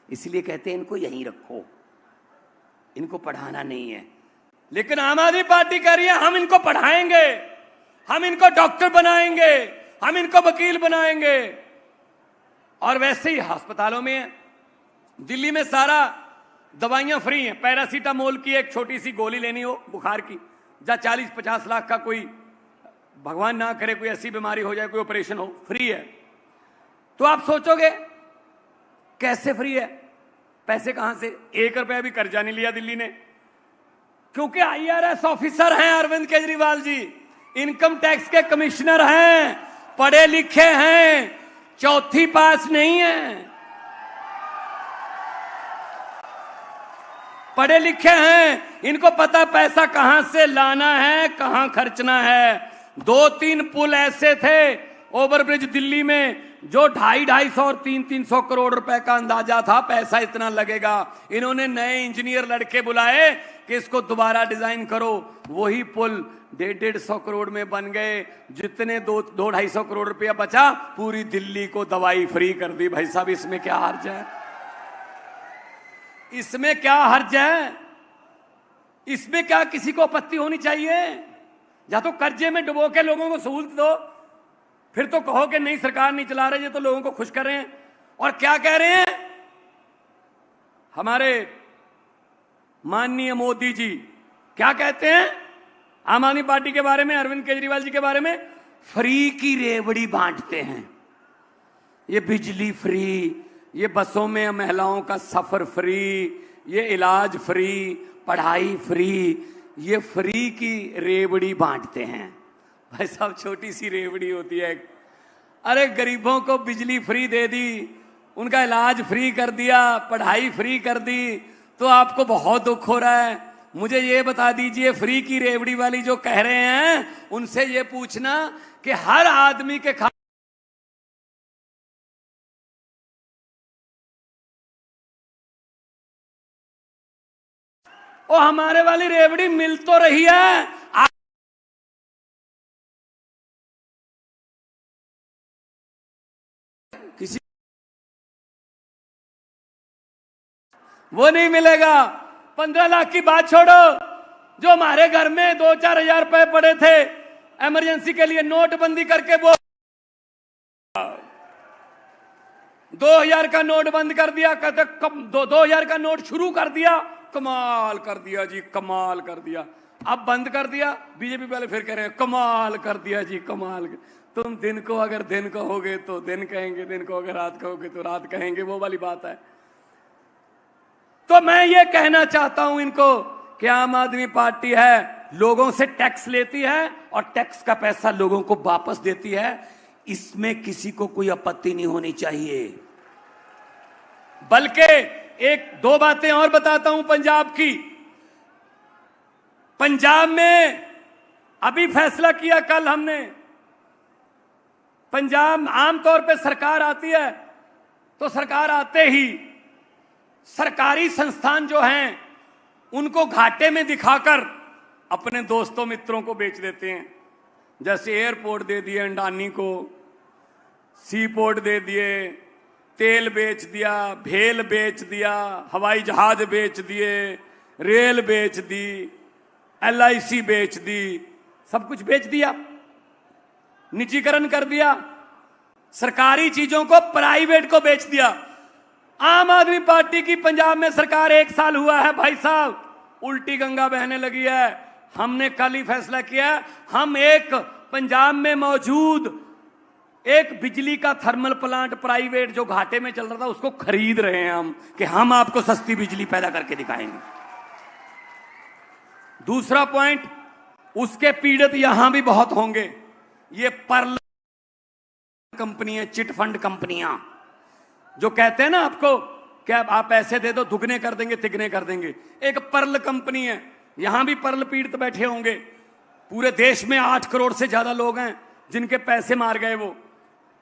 इसलिए कहते हैं इनको यहीं रखो, इनको पढ़ाना नहीं है। लेकिन आम आदमी पार्टी कह रही है हम इनको पढ़ाएंगे, हम इनको डॉक्टर बनाएंगे, हम इनको वकील बनाएंगे। और वैसे ही अस्पतालों में, दिल्ली में सारा दवाइयां फ्री हैं। पैरासीटामोल की एक छोटी सी गोली लेनी हो बुखार की, या 40-50 लाख का कोई भगवान ना करे कोई ऐसी बीमारी हो जाए, कोई ऑपरेशन हो, फ्री है। तो आप सोचोगे कैसे फ्री है? पैसे कहां से? 1 रुपया भी कर्जा नहीं लिया दिल्ली ने, क्योंकि IRS ऑफिसर हैं अरविंद केजरीवाल जी, इनकम टैक्स के कमिश्नर हैं, पढ़े लिखे हैं, 4th पास नहीं है, पढ़े लिखे हैं। इनको पता पैसा कहां से लाना है, कहां खर्चना है। 2-3 पुल ऐसे थे ओवरब्रिज दिल्ली में जो 250-250 और 300-300 करोड़ रुपए का अंदाजा था, पैसा इतना लगेगा। इन्होंने नए इंजीनियर लड़के बुलाए कि इसको दोबारा डिजाइन करो, वही पुल 150-150 करोड़ में बन गए। जितने 200-250 करोड़ रुपया बचा, पूरी दिल्ली को दवाई फ्री कर दी। भाई साहब इसमें क्या हर्ज है? इसमें क्या हर्ज है? इसमें क्या किसी को आपत्ति होनी चाहिए? या तो कर्जे में डुबो के लोगों को सहूलत दो, फिर तो कहो कि नहीं सरकार नहीं चला रही है तो लोगों को खुश कर रहे हैं। और क्या कह रहे हैं हमारे माननीय मोदी जी? क्या कहते हैं आम आदमी पार्टी के बारे में, अरविंद केजरीवाल जी के बारे में? फ्री की रेवड़ी बांटते हैं। ये बिजली फ्री, ये बसों में महिलाओं का सफर फ्री, ये इलाज फ्री, पढ़ाई फ्री, ये फ्री की रेवड़ी बांटते हैं। भाई साहब छोटी सी रेवड़ी होती है। अरे गरीबों को बिजली फ्री दे दी, उनका इलाज फ्री कर दिया, पढ़ाई फ्री कर दी, तो आपको बहुत दुख हो रहा है। मुझे ये बता दीजिए, फ्री की रेवड़ी वाली जो कह रहे हैं उनसे ये पूछना कि हर आदमी के ओ हमारे वाली रेवड़ी मिल तो रही है, किसी वो नहीं मिलेगा। 15 लाख की बात छोड़ो, जो हमारे घर में 2-4 हजार रुपए पड़े थे इमरजेंसी के लिए, नोटबंदी करके वो 2000 का नोट बंद कर दिया, कहते 2000 का नोट शुरू कर दिया, कमाल कर दिया जी, कमाल कर दिया। अब बंद कर दिया, बीजेपी वाले फिर कह रहे हैं कमाल कर दिया जी, कमाल। तुम दिन को अगर दिन कहोगे तो दिन कहेंगे, दिन को अगर रात कहोगे तो रात कहेंगे, वो वाली बात है। तो मैं ये कहना चाहता हूं इनको कि आम आदमी पार्टी है, लोगों से टैक्स लेती है और टैक्स का पैसा लोगों को वापस देती है, इसमें किसी को कोई आपत्ति नहीं होनी चाहिए। बल्कि 1-2 बातें और बताता हूं पंजाब की। पंजाब में अभी फैसला किया कल हमने, पंजाब आमतौर पे सरकार आती है तो सरकार आते ही सरकारी संस्थान जो हैं उनको घाटे में दिखाकर अपने दोस्तों मित्रों को बेच देते हैं। जैसे एयरपोर्ट दे दिए अंडानी को, सी पोर्ट दे दिए, तेल बेच दिया, भेल बेच दिया, हवाई जहाज बेच दिए, रेल बेच दी, LIC बेच दी, सब कुछ बेच दिया, निजीकरण कर दिया, सरकारी चीजों को प्राइवेट को बेच दिया। आम आदमी पार्टी की पंजाब में सरकार 1 साल हुआ है भाई साहब, उल्टी गंगा बहने लगी है। हमने कल ही फैसला किया, हम एक पंजाब में मौजूद एक बिजली का थर्मल प्लांट प्राइवेट जो घाटे में चल रहा था उसको खरीद रहे हैं हम, कि हम आपको सस्ती बिजली पैदा करके दिखाएंगे। दूसरा पॉइंट, उसके पीड़ित यहां भी बहुत होंगे। ये पर्ल कंपनी, चिट फंड कंपनियां जो कहते हैं ना आपको कि आप पैसे दे दो दुगने कर देंगे, तिगने कर देंगे। एक पर्ल कंपनी है, यहां भी पर्ल पीड़ित बैठे होंगे। पूरे देश में 8 करोड़ से ज्यादा लोग हैं जिनके पैसे मार गए। वो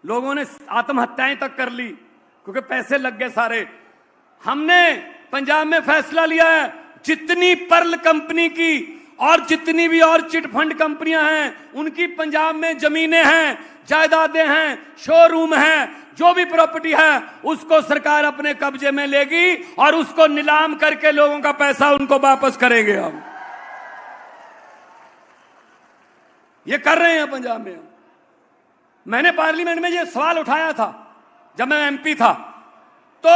लोगों ने आत्महत्याएं तक कर ली क्योंकि पैसे लग गए सारे। हमने पंजाब में फैसला लिया है, जितनी पर्ल कंपनी की और जितनी भी और चिट फंड कंपनियां हैं, उनकी पंजाब में जमीनें हैं, जायदादें हैं, शोरूम हैं, जो भी प्रॉपर्टी है उसको सरकार अपने कब्जे में लेगी और उसको नीलाम करके लोगों का पैसा उनको वापस करेंगे। हम ये कर रहे हैं पंजाब में। मैंने पार्लियामेंट में ये सवाल उठाया था जब मैं एमपी था, तो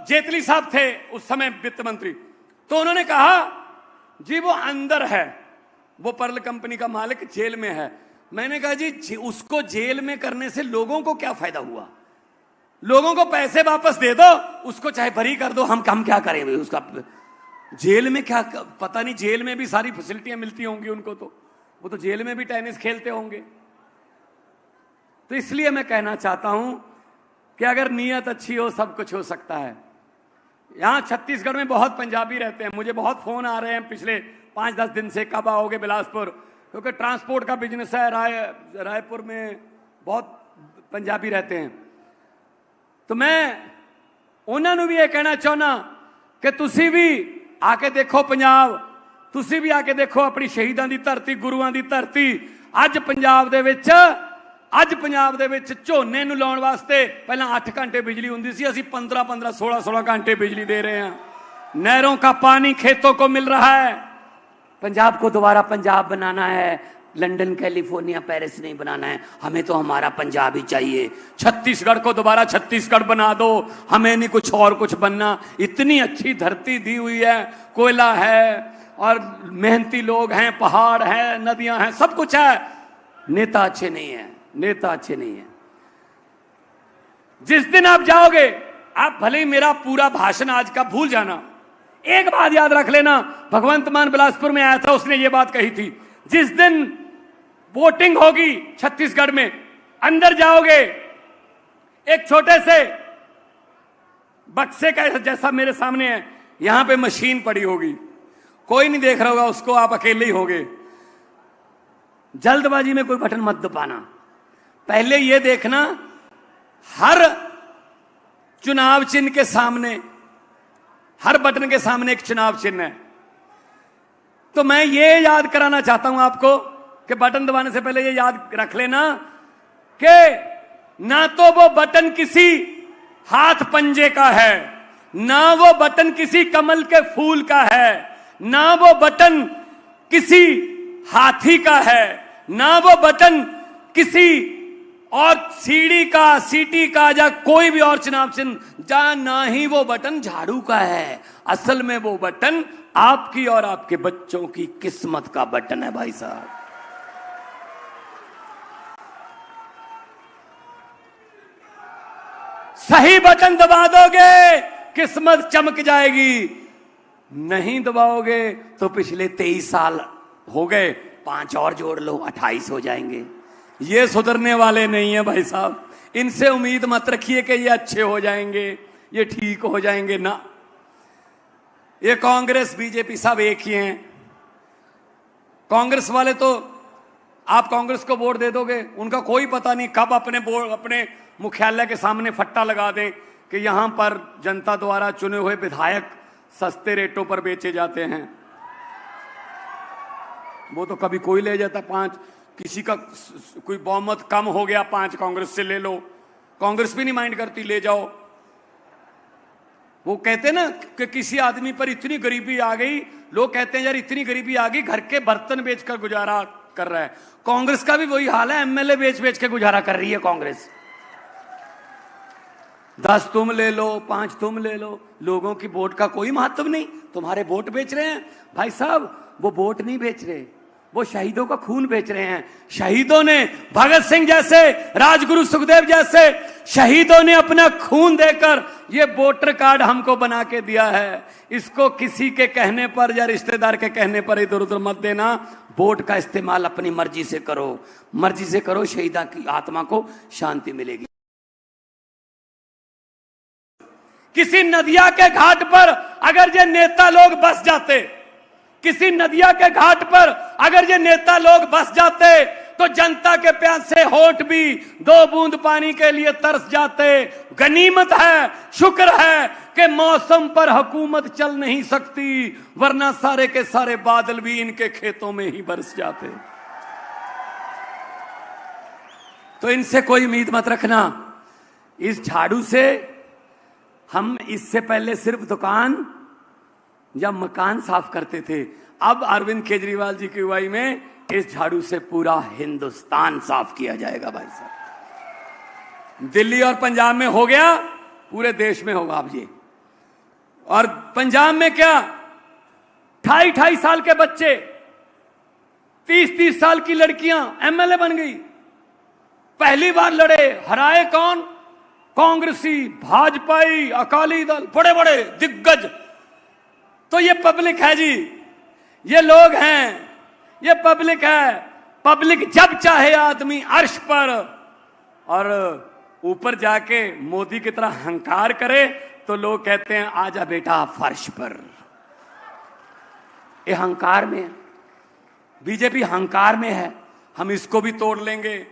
जेटली साहब थे उस समय वित्त मंत्री, तो उन्होंने कहा जी वो अंदर है, वो पर्ल कंपनी का मालिक जेल में है। मैंने कहा जी उसको जेल में करने से लोगों को क्या फायदा हुआ? लोगों को पैसे वापस दे दो, उसको चाहे बरी कर दो, हम क्या करें भाई उसका? जेल में क्या, पता नहीं, जेल में भी सारी फैसिलिटियां मिलती होंगी उनको, तो वो तो जेल में भी टेनिस खेलते होंगे। तो इसलिए मैं कहना चाहता हूं कि अगर नीयत अच्छी हो सब कुछ हो सकता है। यहां छत्तीसगढ़ में बहुत पंजाबी रहते हैं, मुझे बहुत फोन आ रहे हैं पिछले 5-10 दिन से, कब आओगे बिलासपुर, क्योंकि ट्रांसपोर्ट का बिजनेस है। रायपुर में बहुत पंजाबी रहते हैं। तो मैं उन्होंने भी ये कहना चाहना कि तुसी भी आके देखो पंजाब, तुसी भी आके देखो अपनी शहीदां दी धरती, गुरुआं दी धरती। ਅੱਜ ਪੰਜਾਬ ਦੇ ਵਿੱਚ ਝੋਨੇ ਨੂੰ ਲਾਉਣ ਵਾਸਤੇ ਪਹਿਲਾਂ 8 घंटे बिजली ਹੁੰਦੀ ਸੀ, ਅਸੀਂ 15-15, 16-16 घंटे बिजली दे रहे हैं। नहरों का पानी खेतों को मिल रहा है। पंजाब को दोबारा पंजाब बनाना है, लंदन, कैलिफोर्निया, पेरिस नहीं बनाना है, हमें तो हमारा पंजाब ही चाहिए। छत्तीसगढ़ को दोबारा छत्तीसगढ़ बना दो, हमें नहीं कुछ और कुछ बनना। इतनी अच्छी धरती दी हुई है, कोयला है और मेहनती लोग हैं, पहाड़ है, नदियां हैं, सब कुछ है। नेता अच्छे नहीं है, नेता अच्छे नहीं है। जिस दिन आप जाओगे, आप भले ही मेरा पूरा भाषण आज का भूल जाना, एक बात याद रख लेना, भगवंत मान बिलासपुर में आया था, उसने ये बात कही थी, जिस दिन वोटिंग होगी छत्तीसगढ़ में, अंदर जाओगे, एक छोटे से बक्से का जैसा मेरे सामने है, यहां पे मशीन पड़ी होगी, कोई नहीं देख रहा होगा उसको, आप अकेले ही होगे। जल्दबाजी में कोई बटन मत दबाना, पहले यह देखना हर चुनाव चिन्ह के सामने, हर बटन के सामने एक चुनाव चिन्ह है। तो मैं ये याद कराना चाहता हूं आपको कि बटन दबाने से पहले ये याद रख लेना कि ना तो वो बटन किसी हाथ पंजे का है, ना वो बटन किसी कमल के फूल का है, ना वो बटन किसी हाथी का है, ना वो बटन किसी और सीढ़ी का, सीटी का या कोई भी और चुनाव चिन्ह, या ना ही वो बटन झाड़ू का है। असल में वो बटन आपकी और आपके बच्चों की किस्मत का बटन है भाई साहब। सही बटन दबा दोगे किस्मत चमक जाएगी, नहीं दबाओगे तो पिछले 23 साल हो गए, 5 और जोड़ लो, 28 हो जाएंगे। ये सुधरने वाले नहीं है भाई साहब। इनसे उम्मीद मत रखिए कि ये अच्छे हो जाएंगे, ये ठीक हो जाएंगे ना। ये कांग्रेस बीजेपी सब एक ही हैं। कांग्रेस वाले तो आप कांग्रेस को वोट दे दोगे, उनका कोई पता नहीं कब अपने मुख्यालय के सामने फट्टा लगा दें कि यहां पर जनता द्वारा चुने हुए विधायक सस्ते रेटों पर बेचे जाते हैं। वो तो कभी कोई ले जाता, 5 किसी का कोई बहुमत कम हो गया, 5 कांग्रेस से ले लो, कांग्रेस भी नहीं माइंड करती, ले जाओ। वो कहते ना कि किसी आदमी पर इतनी गरीबी आ गई, लोग कहते हैं यार इतनी गरीबी आ गई, घर के बर्तन बेचकर गुजारा कर रहा है। कांग्रेस का भी वही हाल है, एमएलए बेच बेच के गुजारा कर रही है कांग्रेस। 10 तुम ले लो, 5 तुम ले लो, लोगों की वोट का कोई महत्व नहीं, तुम्हारे वोट बेच रहे हैं। भाई साहब वो वोट नहीं बेच रहे, वो शहीदों का खून बेच रहे हैं। शहीदों ने, भगत सिंह जैसे, राजगुरु सुखदेव जैसे शहीदों ने अपना खून देकर ये वोटर कार्ड हमको बना के दिया है। इसको किसी के कहने पर या रिश्तेदार के कहने पर इधर उधर मत देना। वोट का इस्तेमाल अपनी मर्जी से करो, मर्जी से करो, शहीदा की आत्मा को शांति मिलेगी। किसी नदिया के घाट पर अगर ये नेता लोग बस जाते, किसी नदिया के घाट पर अगर ये नेता लोग बस जाते तो जनता के प्यासे होठ भी 2 बूंद पानी के लिए तरस जाते। गनीमत है, शुक्र है कि मौसम पर हुकूमत चल नहीं सकती, वरना सारे के सारे बादल भी इनके खेतों में ही बरस जाते। तो इनसे कोई उम्मीद मत रखना। इस झाड़ू से हम इससे पहले सिर्फ दुकान या मकान साफ करते थे, अब अरविंद केजरीवाल जी की अगुवाई में इस झाड़ू से पूरा हिंदुस्तान साफ किया जाएगा भाई साहब। दिल्ली और पंजाब में हो गया, पूरे देश में होगा अब ये। और पंजाब में क्या, 28-28 साल के बच्चे, 30-30 साल की लड़कियां एमएलए बन गई। पहली बार लड़े, हराए कौन? कांग्रेसी, भाजपाई, अकाली दल, बड़े बड़े दिग्गज। तो ये पब्लिक है जी, ये लोग हैं, ये पब्लिक है। पब्लिक जब चाहे आदमी अर्श पर और ऊपर जाके मोदी की तरह हंकार करे तो लोग कहते हैं आजा बेटा फर्श पर। ये हंकार में है, बीजेपी हंकार में है। हम इसको भी तोड़ लेंगे,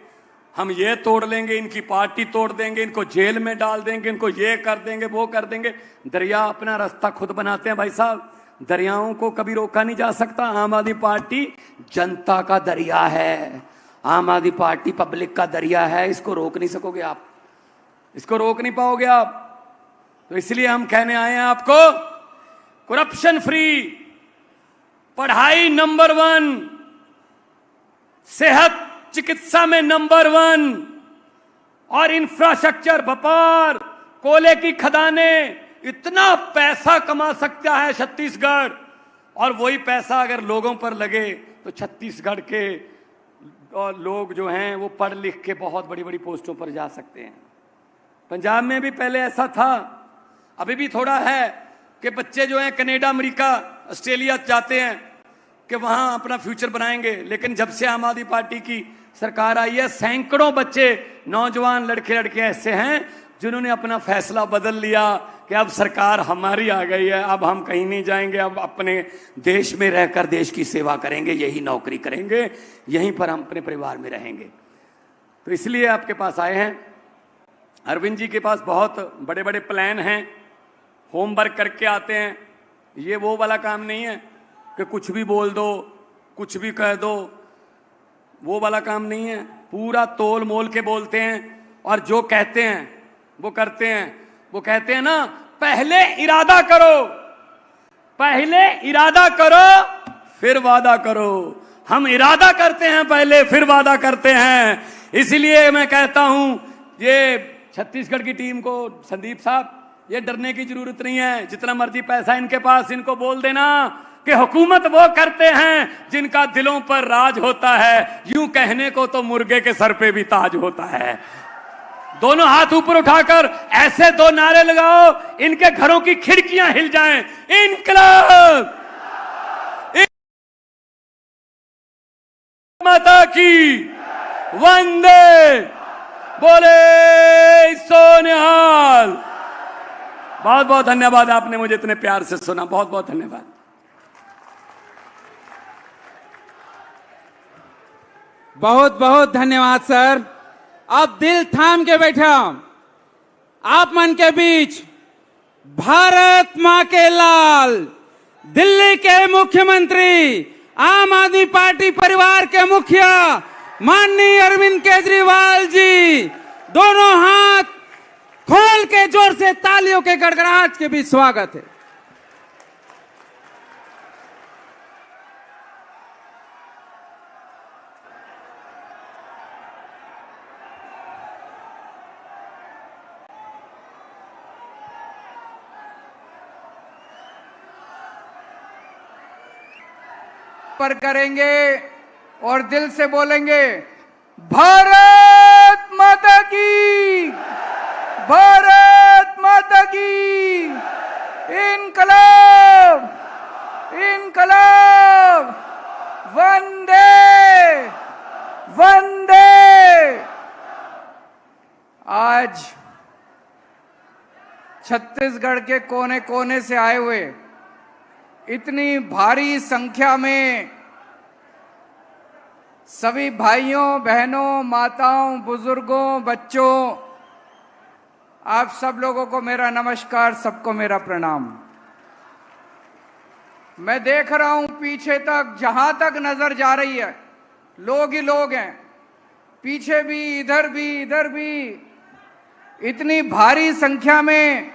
हम ये तोड़ लेंगे, इनकी पार्टी तोड़ देंगे, इनको जेल में डाल देंगे, इनको ये कर देंगे, वो कर देंगे। दरिया अपना रास्ता खुद बनाते हैं भाई साहब, दरियाओं को कभी रोका नहीं जा सकता। आम आदमी पार्टी जनता का दरिया है, आम आदमी पार्टी पब्लिक का दरिया है, इसको रोक नहीं सकोगे आप, इसको रोक नहीं पाओगे आप। तो इसलिए हम कहने आए हैं आपको, करप्शन फ्री, पढ़ाई नंबर 1, सेहत चिकित्सा में नंबर 1, और इंफ्रास्ट्रक्चर, व्यापार, कोयले की खदानें, इतना पैसा कमा सकता है छत्तीसगढ़। और वही पैसा अगर लोगों पर लगे तो छत्तीसगढ़ के लोग जो हैं वो पढ़ लिख के बहुत बड़ी बड़ी पोस्टों पर जा सकते हैं। पंजाब में भी पहले ऐसा था, अभी भी थोड़ा है कि बच्चे जो हैं कनाडा, अमेरिका, ऑस्ट्रेलिया जाते हैं कि वहां अपना फ्यूचर बनाएंगे। लेकिन जब से आम आदमी पार्टी की सरकार आई है, सैकड़ों बच्चे, नौजवान लड़के लड़कियां ऐसे हैं जिन्होंने अपना फैसला बदल लिया कि अब सरकार हमारी आ गई है, अब हम कहीं नहीं जाएंगे, अब अपने देश में रहकर देश की सेवा करेंगे, यही नौकरी करेंगे, यहीं पर हम अपने परिवार में रहेंगे। तो इसलिए आपके पास आए हैं। अरविंद जी के पास बहुत बड़े बड़े प्लान हैं, होमवर्क करके आते हैं। ये वो वाला काम नहीं है कि कुछ भी बोल दो, कुछ भी कह दो, वो वाला काम नहीं है। पूरा तोल मोल के बोलते हैं और जो कहते हैं वो करते हैं। वो कहते हैं ना, पहले इरादा करो, पहले इरादा करो फिर वादा करो। हम इरादा करते हैं पहले, फिर वादा करते हैं। इसलिए मैं कहता हूं, ये छत्तीसगढ़ की टीम को, संदीप साहब, ये डरने की जरूरत नहीं है। जितना मर्जी पैसा इनके पास, इनको बोल देना कि हुकूमत वो करते हैं जिनका दिलों पर राज होता है। यूं कहने को तो मुर्गे के सर पे भी ताज होता है। दोनों हाथ ऊपर उठाकर ऐसे 2 नारे लगाओ, इनके घरों की खिड़कियां हिल जाएं। इनकलाब, माता की वंदे, बोले सोनिहाल। बहुत बहुत धन्यवाद, आपने मुझे इतने प्यार से सुना, बहुत बहुत धन्यवाद। बहुत बहुत धन्यवाद सर। अब दिल थाम के बैठा, आप मन के बीच भारत मां के लाल, दिल्ली के मुख्यमंत्री, आम आदमी पार्टी परिवार के मुखिया माननीय अरविंद केजरीवाल जी, दोनों हाथ खोल के जोर से तालियों के गड़गड़ाहट के बीच स्वागत है। पर करेंगे और दिल से बोलेंगे, भारत माता की, भारत माता की, इनकलाब, इनकलाब, वंदे वंदे। आज छत्तीसगढ़ के कोने कोने से आए हुए इतनी भारी संख्या में सभी भाइयों, बहनों, माताओं, बुजुर्गों, बच्चों, आप सब लोगों को मेरा नमस्कार, सबको मेरा प्रणाम। मैं देख रहा हूं पीछे तक, जहां तक नजर जा रही है लोग ही लोग हैं, पीछे भी, इधर भी। इतनी भारी संख्या में,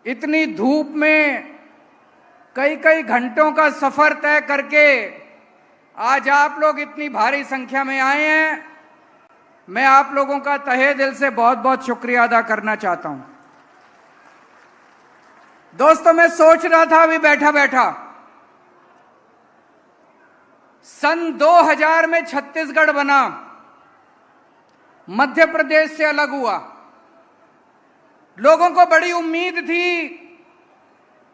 इतनी धूप में, कई कई घंटों का सफर तय करके आज आप लोग इतनी भारी संख्या में आए हैं। मैं आप लोगों का तहे दिल से बहुत बहुत शुक्रिया अदा करना चाहता हूं। दोस्तों, मैं सोच रहा था अभी बैठा बैठा, सन 2000 में छत्तीसगढ़ बना, मध्य प्रदेश से अलग हुआ। लोगों को बड़ी उम्मीद थी,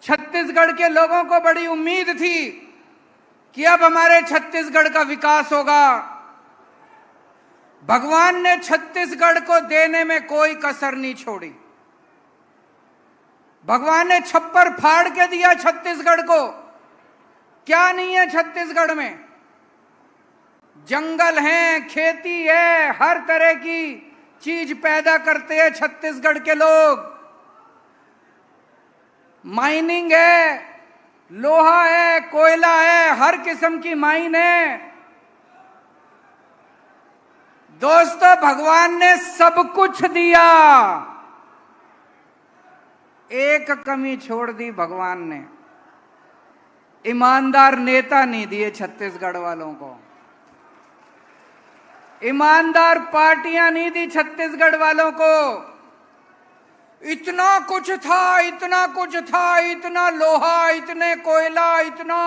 छत्तीसगढ़ के लोगों को बड़ी उम्मीद थी कि अब हमारे छत्तीसगढ़ का विकास होगा। भगवान ने छत्तीसगढ़ को देने में कोई कसर नहीं छोड़ी। भगवान ने छप्पर फाड़ के दिया छत्तीसगढ़ को। क्या नहीं है छत्तीसगढ़ में? जंगल हैं, खेती है, हर तरह की चीज पैदा करते हैं छत्तीसगढ़ के लोग। माइनिंग है, लोहा है, कोयला है, हर किस्म की माइन है। दोस्तों, भगवान ने सब कुछ दिया, एक कमी छोड़ दी भगवान ने, ईमानदार नेता नहीं दिए छत्तीसगढ़ वालों को, ईमानदार पार्टियां नहीं दी छत्तीसगढ़ वालों को। इतना कुछ था, इतना कुछ था, इतना लोहा, इतने कोयला, इतना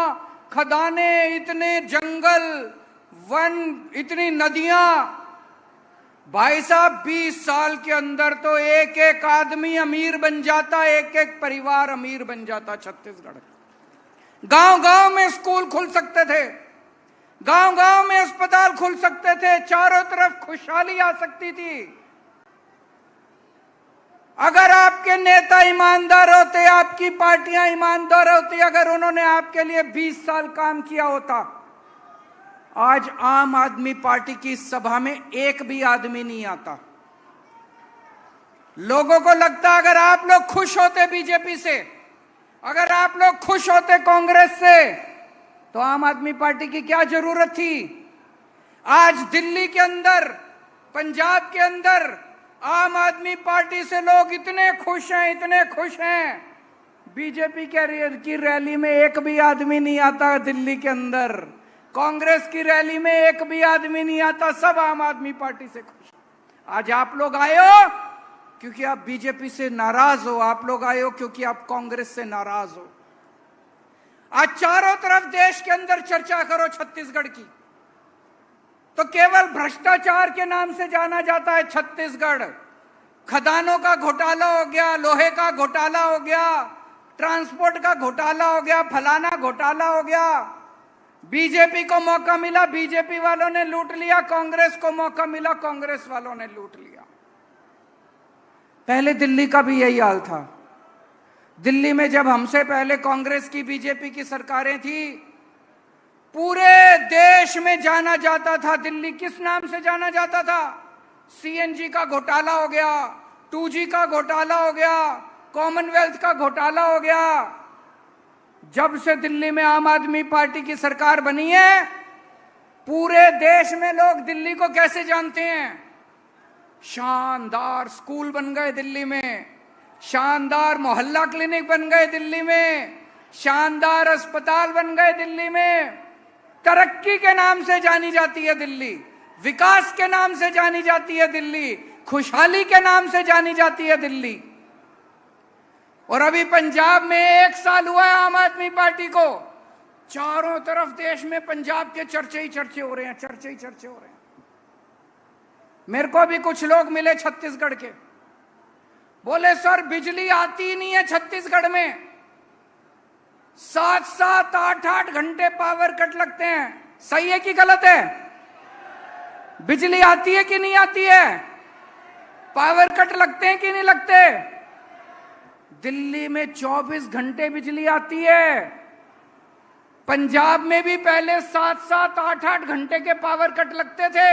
खदाने, इतने जंगल, वन, इतनी नदियां। भाई साहब, 20 साल के अंदर तो एक एक आदमी अमीर बन जाता, एक एक परिवार अमीर बन जाता छत्तीसगढ़। गांव गांव में स्कूल खुल सकते थे, गांव गांव में अस्पताल खुल सकते थे, चारों तरफ खुशहाली आ सकती थी। अगर आपके नेता ईमानदार होते, आपकी पार्टियां ईमानदार होती, अगर उन्होंने आपके लिए 20 साल काम किया होता, आज आम आदमी पार्टी की सभा में एक भी आदमी नहीं आता। लोगों को लगता अगर आप लोग खुश होते बीजेपी से, अगर आप लोग खुश होते कांग्रेस से, तो आम आदमी पार्टी की क्या जरूरत थी? आज दिल्ली के अंदर, पंजाब के अंदर आम आदमी पार्टी से लोग इतने खुश हैं, इतने खुश हैं। बीजेपी की रैली में एक भी आदमी नहीं आता दिल्ली के अंदर, कांग्रेस की रैली में एक भी आदमी नहीं आता, सब आम आदमी पार्टी से खुश। आज आप लोग आए हो क्योंकि आप बीजेपी से नाराज हो, आप लोग आए हो क्योंकि आप कांग्रेस से नाराज हो। आज चारों तरफ देश के अंदर चर्चा करो छत्तीसगढ़ की, तो केवल भ्रष्टाचार के नाम से जाना जाता है छत्तीसगढ़। खदानों का घोटाला हो गया, लोहे का घोटाला हो गया, ट्रांसपोर्ट का घोटाला हो गया, फलाना घोटाला हो गया। बीजेपी को मौका मिला, बीजेपी वालों ने लूट लिया, कांग्रेस को मौका मिला, कांग्रेस वालों ने लूट लिया। पहले दिल्ली का भी यही हाल था। दिल्ली में जब हमसे पहले कांग्रेस की, बीजेपी की सरकारें थी, पूरे देश में जाना जाता था दिल्ली किस नाम से जाना जाता था? सीएनजी का घोटाला हो गया, 2G का घोटाला हो गया, कॉमनवेल्थ का घोटाला हो गया। जब से दिल्ली में आम आदमी पार्टी की सरकार बनी है, पूरे देश में लोग दिल्ली को कैसे जानते हैं? शानदार स्कूल बन गए दिल्ली में, शानदार मोहल्ला क्लिनिक बन गए दिल्ली में, शानदार अस्पताल बन गए दिल्ली में। तरक्की के नाम से जानी जाती है दिल्ली, विकास के नाम से जानी जाती है दिल्ली, खुशहाली के नाम से जानी जाती है दिल्ली। और अभी पंजाब में 1 साल हुआ है आम आदमी पार्टी को, चारों तरफ देश में पंजाब के चर्चे ही चर्चे हो रहे हैं, चर्चे ही चर्चे हो रहे हैं। मेरे को भी कुछ लोग मिले छत्तीसगढ़ के, बोले सर बिजली आती ही नहीं है छत्तीसगढ़ में, 7-7, 8-8 घंटे पावर कट लगते हैं। सही है कि गलत है? बिजली आती है कि नहीं आती है? पावर कट लगते हैं कि नहीं लगते? दिल्ली में 24 घंटे बिजली आती है। पंजाब में भी पहले 7-7, 8-8 घंटे के पावर कट लगते थे।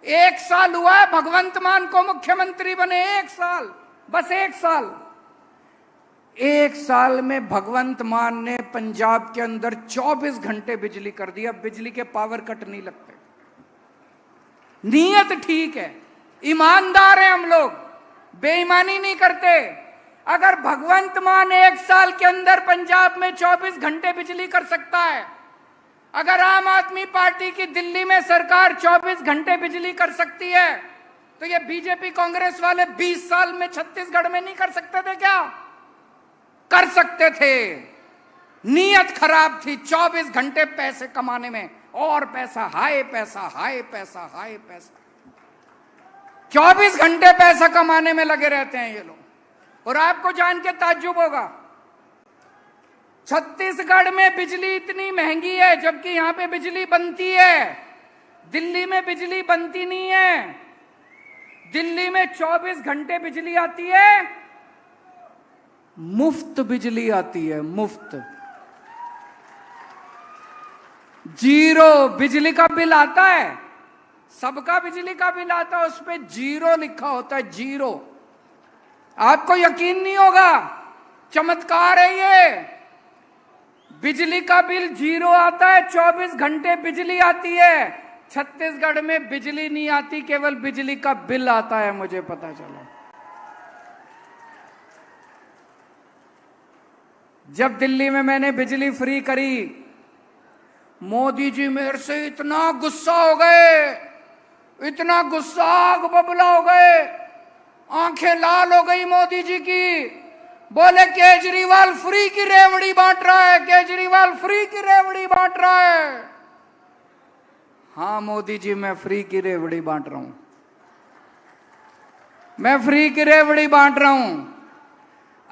1 साल हुआ है भगवंत मान को मुख्यमंत्री बने, 1 साल, बस 1 साल। 1 साल में भगवंत मान ने पंजाब के अंदर 24 घंटे बिजली कर दी। अब बिजली के पावर कट नहीं लगते। नीयत ठीक है, ईमानदार हैं हम लोग, बेईमानी नहीं करते। अगर भगवंत मान 1 साल के अंदर पंजाब में 24 घंटे बिजली कर सकता है, अगर आम आदमी पार्टी की दिल्ली में सरकार 24 घंटे बिजली कर सकती है, तो ये बीजेपी कांग्रेस वाले 20 साल में छत्तीसगढ़ में नहीं कर सकते थे क्या? कर सकते थे। नीयत खराब थी 24 घंटे पैसे कमाने में, और पैसा, हाय पैसा, हाय पैसा, हाय पैसा। 24 घंटे पैसा कमाने में लगे रहते हैं ये लोग। और आपको जान के ताज्जुब होगा, छत्तीसगढ़ में बिजली इतनी महंगी है जबकि यहां पे बिजली बनती है। दिल्ली में बिजली बनती नहीं है। दिल्ली में 24 घंटे बिजली आती है, मुफ्त बिजली आती है, मुफ्त। 0 बिजली का बिल आता है, सबका बिजली का बिल आता है, उस पे 0 लिखा होता है, 0। आपको यकीन नहीं होगा, चमत्कार है ये। बिजली का बिल 0 आता है, 24 घंटे बिजली आती है। छत्तीसगढ़ में बिजली नहीं आती, केवल बिजली का बिल आता है, मुझे पता चला। जब दिल्ली में मैंने बिजली फ्री करी, मोदी जी मेरे से इतना गुस्सा हो गए, इतना गुस्सा, आग बबला हो गए, आंखें लाल हो गई मोदी जी की। बोले केजरीवाल फ्री की रेवड़ी बांट रहा है, केजरीवाल फ्री की रेवड़ी बांट रहा है। हाँ मोदी जी, मैं फ्री की रेवड़ी बांट रहा हूं, मैं फ्री की रेवड़ी बांट रहा हूं।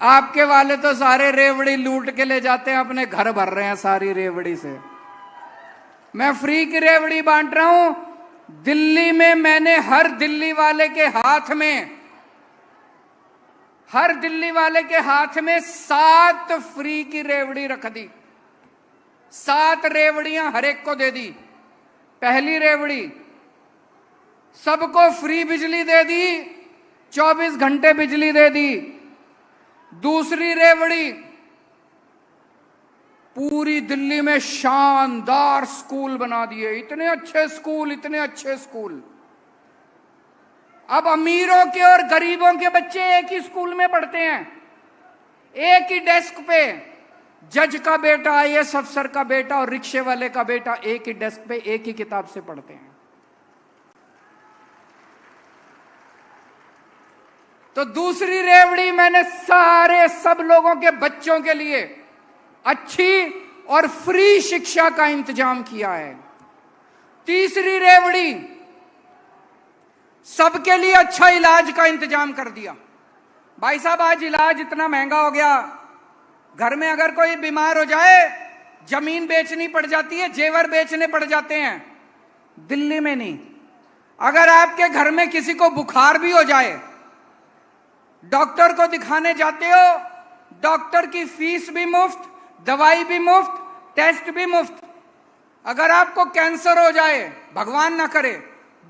आपके वाले तो सारे रेवड़ी लूट के ले जाते हैं, अपने घर भर रहे हैं सारी रेवड़ी से। मैं फ्री की रेवड़ी बांट रहा हूं। दिल्ली में मैंने हर दिल्ली वाले के हाथ में, हर दिल्ली वाले के हाथ में 7 फ्री की रेवड़ी रख दी। 7 रेवड़ियां हर एक को दे दी। पहली रेवड़ी, सबको फ्री बिजली दे दी, 24 घंटे बिजली दे दी। दूसरी रेवड़ी, पूरी दिल्ली में शानदार स्कूल बना दिए, इतने अच्छे स्कूल, इतने अच्छे स्कूल। अब अमीरों के और गरीबों के बच्चे एक ही स्कूल में पढ़ते हैं, एक ही डेस्क पे। जज का बेटा, आईएएस अफसर का बेटा और रिक्शे वाले का बेटा एक ही डेस्क पे एक ही किताब से पढ़ते हैं। तो दूसरी रेवड़ी मैंने सारे सब लोगों के बच्चों के लिए अच्छी और फ्री शिक्षा का इंतजाम किया है। तीसरी रेवड़ी, सबके लिए अच्छा इलाज का इंतजाम कर दिया। भाई साहब, आज इलाज इतना महंगा हो गया, घर में अगर कोई बीमार हो जाए जमीन बेचनी पड़ जाती है, जेवर बेचने पड़ जाते हैं। दिल्ली में नहीं। अगर आपके घर में किसी को बुखार भी हो जाए, डॉक्टर को दिखाने जाते हो, डॉक्टर की फीस भी मुफ्त, दवाई भी मुफ्त, टेस्ट भी मुफ्त। अगर आपको कैंसर हो जाए, भगवान ना करे,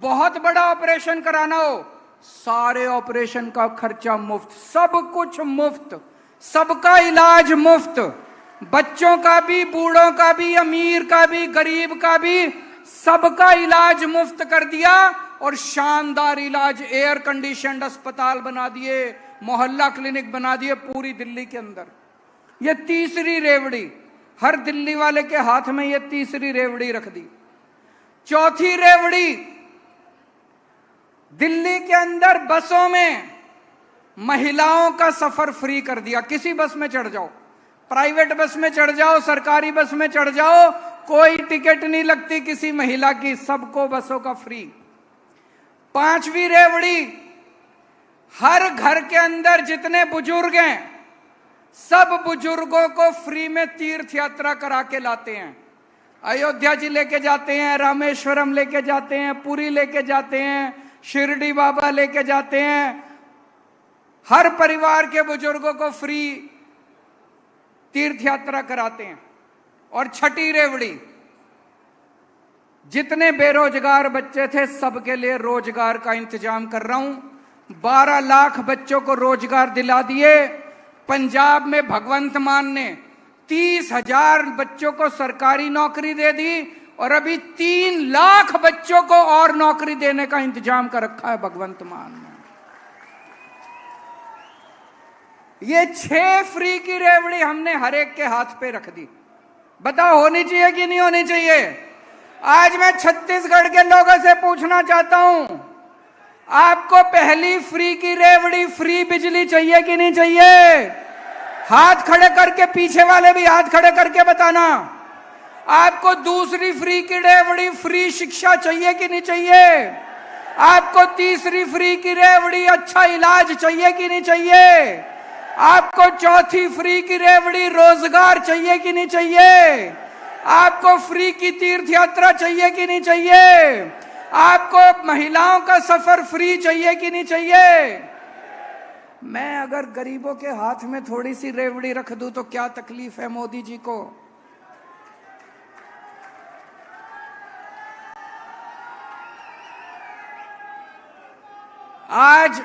बहुत बड़ा ऑपरेशन कराना हो, सारे ऑपरेशन का खर्चा मुफ्त, सब कुछ मुफ्त, सबका इलाज मुफ्त। बच्चों का भी, बूढ़ों का भी, अमीर का भी, गरीब का भी, सबका इलाज मुफ्त कर दिया। और शानदार इलाज, एयर कंडीशनड अस्पताल बना दिए, मोहल्ला क्लिनिक बना दिए पूरी दिल्ली के अंदर। ये तीसरी रेवड़ी, हर दिल्ली वाले के हाथ में ये तीसरी रेवड़ी रख दी। चौथी रेवड़ी, दिल्ली के अंदर बसों में महिलाओं का सफर फ्री कर दिया। किसी बस में चढ़ जाओ, प्राइवेट बस में चढ़ जाओ, सरकारी बस में चढ़ जाओ, कोई टिकट नहीं लगती किसी महिला की, सबको बसों का फ्री। पांचवी रेवड़ी, हर घर के अंदर जितने बुजुर्ग हैं, सब बुजुर्गों को फ्री में तीर्थ यात्रा करा के लाते हैं। अयोध्या जी लेके जाते हैं, रामेश्वरम लेके जाते हैं, पुरी लेके जाते हैं, शिरडी बाबा लेके जाते हैं। हर परिवार के बुजुर्गों को फ्री तीर्थ यात्रा कराते हैं। और छठी रेवड़ी, जितने बेरोजगार बच्चे थे सबके लिए रोजगार का इंतजाम कर रहा हूं। 12 लाख बच्चों को रोजगार दिला दिए। पंजाब में भगवंत मान ने 30,000 बच्चों को सरकारी नौकरी दे दी और अभी 3 लाख बच्चों को और नौकरी देने का इंतजाम कर रखा है भगवंत मान ने। ये 6 फ्री की रेवड़ी हमने हर एक के हाथ पे रख दी। बताओ होनी चाहिए कि नहीं होनी चाहिए? आज मैं छत्तीसगढ़ के लोगों से पूछना चाहता हूं, आपको पहली फ्री की रेवड़ी फ्री बिजली चाहिए कि नहीं चाहिए? हाथ खड़े करके, पीछे वाले भी हाथ खड़े करके बताना। आपको दूसरी फ्री की रेवड़ी फ्री शिक्षा चाहिए कि नहीं चाहिए? आपको तीसरी फ्री की रेवड़ी अच्छा इलाज चाहिए कि नहीं चाहिए? आपको चौथी फ्री की रेवड़ी रोजगार चाहिए कि नहीं चाहिए? आपको फ्री की तीर्थ यात्रा चाहिए कि नहीं चाहिए? आपको महिलाओं का सफर फ्री चाहिए कि नहीं चाहिए? मैं अगर गरीबों के हाथ में थोड़ी सी रेवड़ी रख दूं तो क्या तकलीफ है मोदी जी को? आज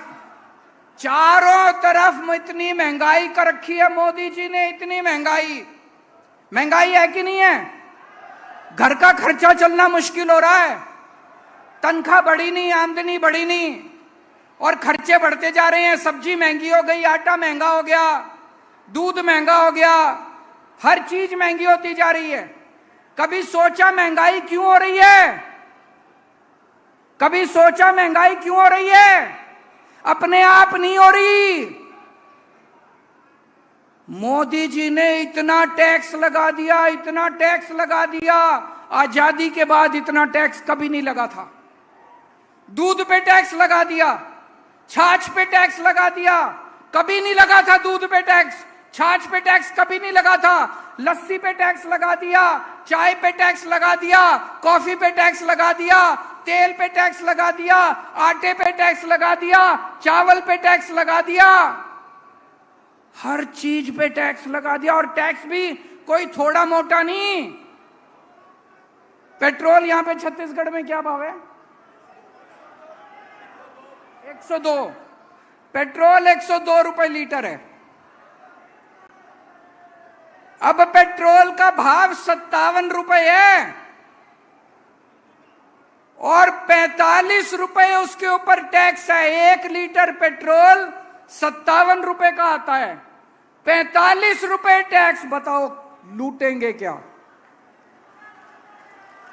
चारों तरफ इतनी महंगाई कर रखी है मोदी जी ने, इतनी महंगाई है कि नहीं है? घर का खर्चा चलना मुश्किल हो रहा है, तनख्वाह बढ़ी नहीं, आमदनी बढ़ी नहीं और खर्चे बढ़ते जा रहे हैं। सब्जी महंगी हो गई, आटा महंगा हो गया, दूध महंगा हो गया, हर चीज महंगी होती जा रही है। कभी सोचा महंगाई क्यों हो रही है? कभी सोचा महंगाई क्यों हो रही है? अपने आप नहीं हो रही। मोदी जी ने इतना टैक्स लगा दिया, इतना टैक्स लगा दिया, आजादी के बाद इतना टैक्स कभी नहीं लगा था। दूध पे टैक्स लगा दिया, छाछ पे टैक्स लगा दिया, कभी नहीं लगा था दूध पे टैक्स, छाछ पे टैक्स कभी नहीं लगा था। लस्सी पे टैक्स लगा दिया, चाय पे टैक्स लगा दिया, कॉफी पे टैक्स लगा दिया, तेल पे टैक्स लगा दिया, आटे पे टैक्स लगा दिया, चावल पे टैक्स लगा दिया, हर चीज पे टैक्स लगा दिया। और टैक्स भी कोई थोड़ा मोटा नहीं। पेट्रोल यहां पे छत्तीसगढ़ में क्या भाव है? 102। पेट्रोल 102 रुपए लीटर है। अब पेट्रोल का भाव 57 रुपए है और 45 रुपए उसके ऊपर टैक्स है। 1 लीटर पेट्रोल 57 रुपए का आता है, 45 रुपए टैक्स। बताओ लूटेंगे क्या?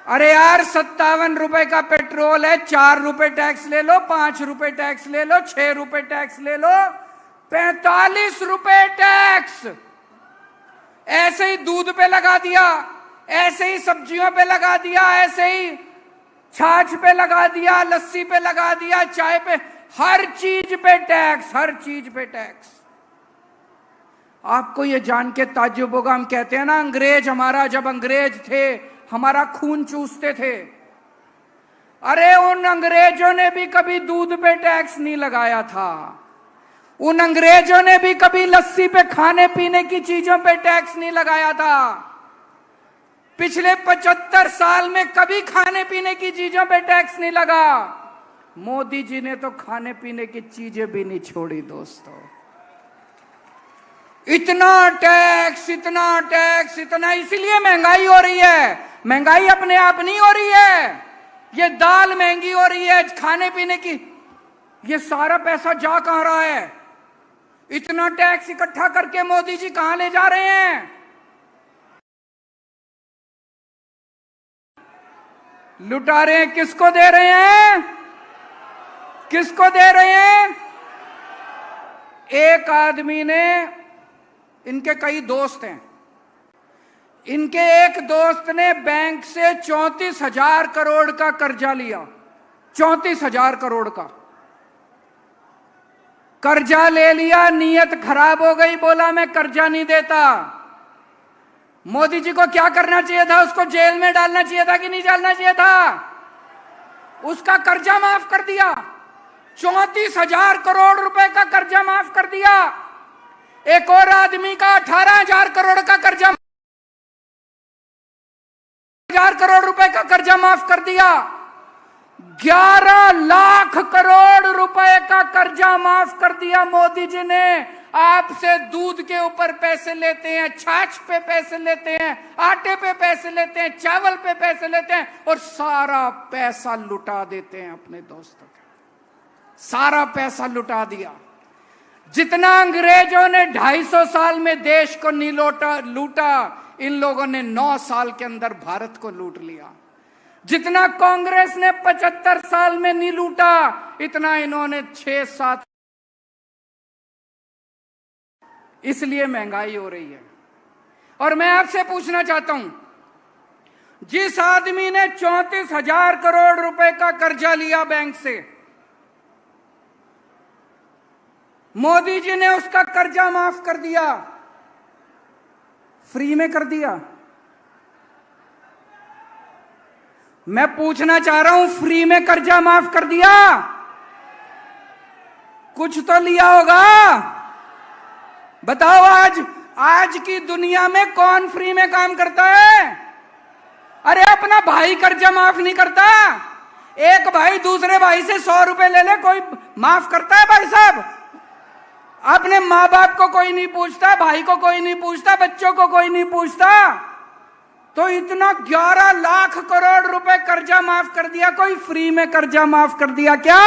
अरे यार 57 रुपए का पेट्रोल है, 4 रुपए टैक्स ले लो, 5 रुपए टैक्स ले लो, 6 रुपए टैक्स ले लो, 45 रुपए टैक्स। ऐसे ही दूध पे लगा दिया, ऐसे ही सब्जियों पे लगा दिया, ऐसे ही छाछ पे लगा दिया, लस्सी पे लगा दिया, चाय पे, हर चीज पे टैक्स, हर चीज पे टैक्स। आपको ये जान के ताज्जुब होगा, हम कहते हैं ना अंग्रेज हमारा, जब अंग्रेज थे हमारा खून चूसते थे। अरे उन अंग्रेजों ने भी कभी दूध पे टैक्स नहीं लगाया था। उन अंग्रेजों ने भी कभी लस्सी पे, खाने पीने की चीजों पे टैक्स नहीं लगाया था। पिछले 75 साल में कभी खाने पीने की चीजों पे टैक्स नहीं लगा। मोदी जी ने तो खाने पीने की चीजें भी नहीं छोड़ी दोस्तों। इतना टैक्स, इतना टैक्स, इतना, इसीलिए महंगाई हो रही है। महंगाई अपने आप नहीं हो रही है, ये दाल महंगी हो रही है, खाने पीने की। ये सारा पैसा जा कहां रहा है? इतना टैक्स इकट्ठा करके मोदी जी कहां ले जा रहे हैं? लुटा रहे हैं। किसको दे रहे हैं? किसको दे रहे हैं? एक आदमी ने, इनके कई दोस्त हैं, इनके एक दोस्त ने बैंक से 34,000 करोड़ का कर्जा लिया। 34,000 करोड़ का कर्जा ले लिया, नीयत खराब हो गई, बोला मैं कर्जा नहीं देता। मोदी जी को क्या करना चाहिए था? उसको जेल में डालना चाहिए था कि नहीं डालना चाहिए था? उसका कर्जा माफ कर दिया, 34,000 करोड़ रुपए का कर्जा माफ कर दिया। एक और आदमी का 18,000 करोड़ का कर्जा 1000 करोड़ रुपए का कर्जा माफ कर दिया। 11 लाख करोड़ रुपए का कर्जा माफ कर दिया मोदी जी ने। आपसे दूध के ऊपर पैसे लेते हैं, छाछ पे पैसे लेते हैं, आटे पे पैसे लेते हैं, चावल पे पैसे लेते हैं और सारा पैसा लुटा देते हैं अपने दोस्तों को। सारा पैसा लुटा दिया। जितना अंग्रेजों ने 250 साल में देश को नहीं लूटा, इन लोगों ने 9 साल के अंदर भारत को लूट लिया। जितना कांग्रेस ने 75 साल में नहीं लूटा, इतना इन्होंने 6-7। इसलिए महंगाई हो रही है। और मैं आपसे पूछना चाहता हूं, जिस आदमी ने 34,000 करोड़ रुपए का कर्जा लिया बैंक से, मोदी जी ने उसका कर्जा माफ कर दिया, फ्री में कर दिया। मैं पूछना चाह रहा हूं, फ्री में कर्जा माफ कर दिया? कुछ तो लिया होगा। बताओ, आज की दुनिया में कौन फ्री में काम करता है? अरे अपना भाई कर्जा माफ नहीं करता। एक भाई दूसरे भाई से 100 रुपए ले ले, कोई माफ करता है भाई साहब? अपने माँ बाप को कोई नहीं पूछता, भाई को कोई नहीं पूछता, बच्चों को कोई नहीं पूछता। तो इतना 11 लाख करोड़ रुपए कर्जा माफ कर दिया, कोई फ्री में कर्जा माफ कर दिया क्या?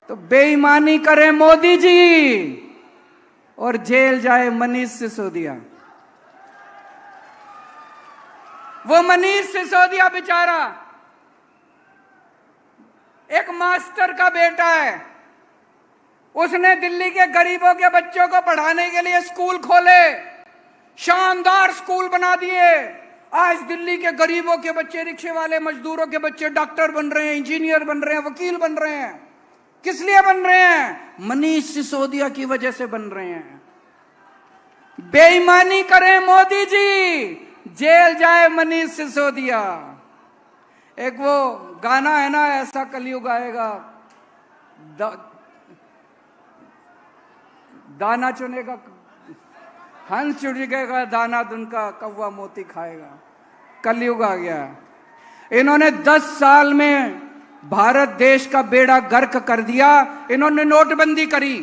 तो बेईमानी करे मोदी जी और जेल जाए मनीष सिसोदिया। वो मनीष सिसोदिया बेचारा एक मास्टर का बेटा है। उसने दिल्ली के गरीबों के बच्चों को पढ़ाने के लिए स्कूल खोले, शानदार स्कूल बना दिए। आज दिल्ली के गरीबों के बच्चे, रिक्शे वाले मजदूरों के बच्चे डॉक्टर बन रहे हैं, इंजीनियर बन रहे हैं, वकील बन रहे हैं। किस लिए बन रहे हैं? मनीष सिसोदिया की वजह से बन रहे हैं। बेईमानी करें मोदी जी, जेल जाए मनीष सिसोदिया। एक वो गाना है ना, ऐसा कलयुग आएगा, दाना चुनेगा हंस, चुनेगा दाना दुनका, कौवा मोती खाएगा। कलयुग आ गया। इन्होंने 10 साल में भारत देश का बेड़ा गर्क कर दिया। इन्होंने नोटबंदी करी,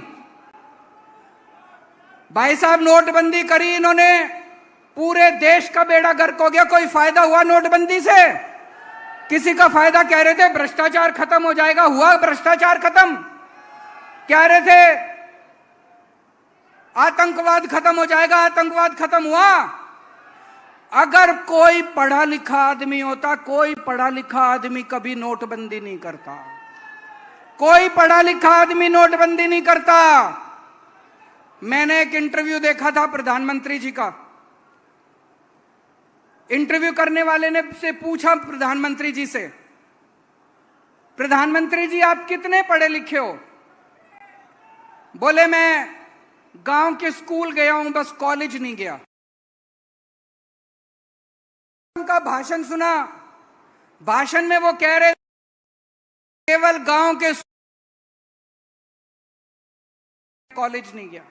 भाई साहब, नोटबंदी करी इन्होंने, पूरे देश का बेड़ा गर्क हो गया। कोई फायदा हुआ नोटबंदी से? किसी का फायदा? कह रहे थे भ्रष्टाचार खत्म हो जाएगा, हुआ भ्रष्टाचार खत्म? कह रहे थे आतंकवाद खत्म हो जाएगा, आतंकवाद खत्म हुआ? अगर कोई पढ़ा लिखा आदमी होता, कोई पढ़ा लिखा आदमी कभी नोटबंदी नहीं करता। कोई पढ़ा लिखा आदमी नोटबंदी नहीं करता। मैंने एक इंटरव्यू देखा था प्रधानमंत्री जी का। इंटरव्यू करने वाले ने से पूछा प्रधानमंत्री जी से, प्रधानमंत्री जी आप कितने पढ़े लिखे हो? बोले मैं गांव के स्कूल गया हूं, बस कॉलेज नहीं गया। उनका भाषण सुना। भाषण में वो कह रहे केवल गांव के कॉलेज नहीं गया।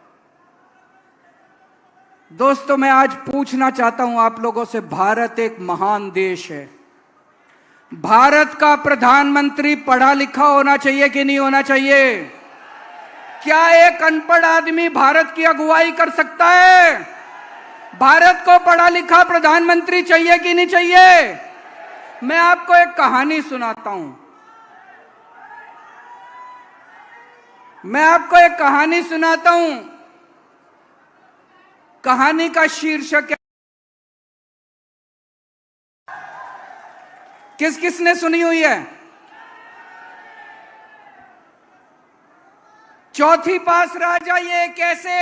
दोस्तों, मैं आज पूछना चाहता हूं आप लोगों से, भारत एक महान देश है। भारत का प्रधानमंत्री पढ़ा लिखा होना चाहिए कि नहीं होना चाहिए? क्या एक अनपढ़ आदमी भारत की अगुवाई कर सकता है? भारत को पढ़ा लिखा प्रधानमंत्री चाहिए कि नहीं चाहिए? मैं आपको एक कहानी सुनाता हूं। मैं आपको एक कहानी सुनाता हूं। कहानी का शीर्षक है, किस किस ने सुनी हुई है? चौथी पास राजा। ये कैसे,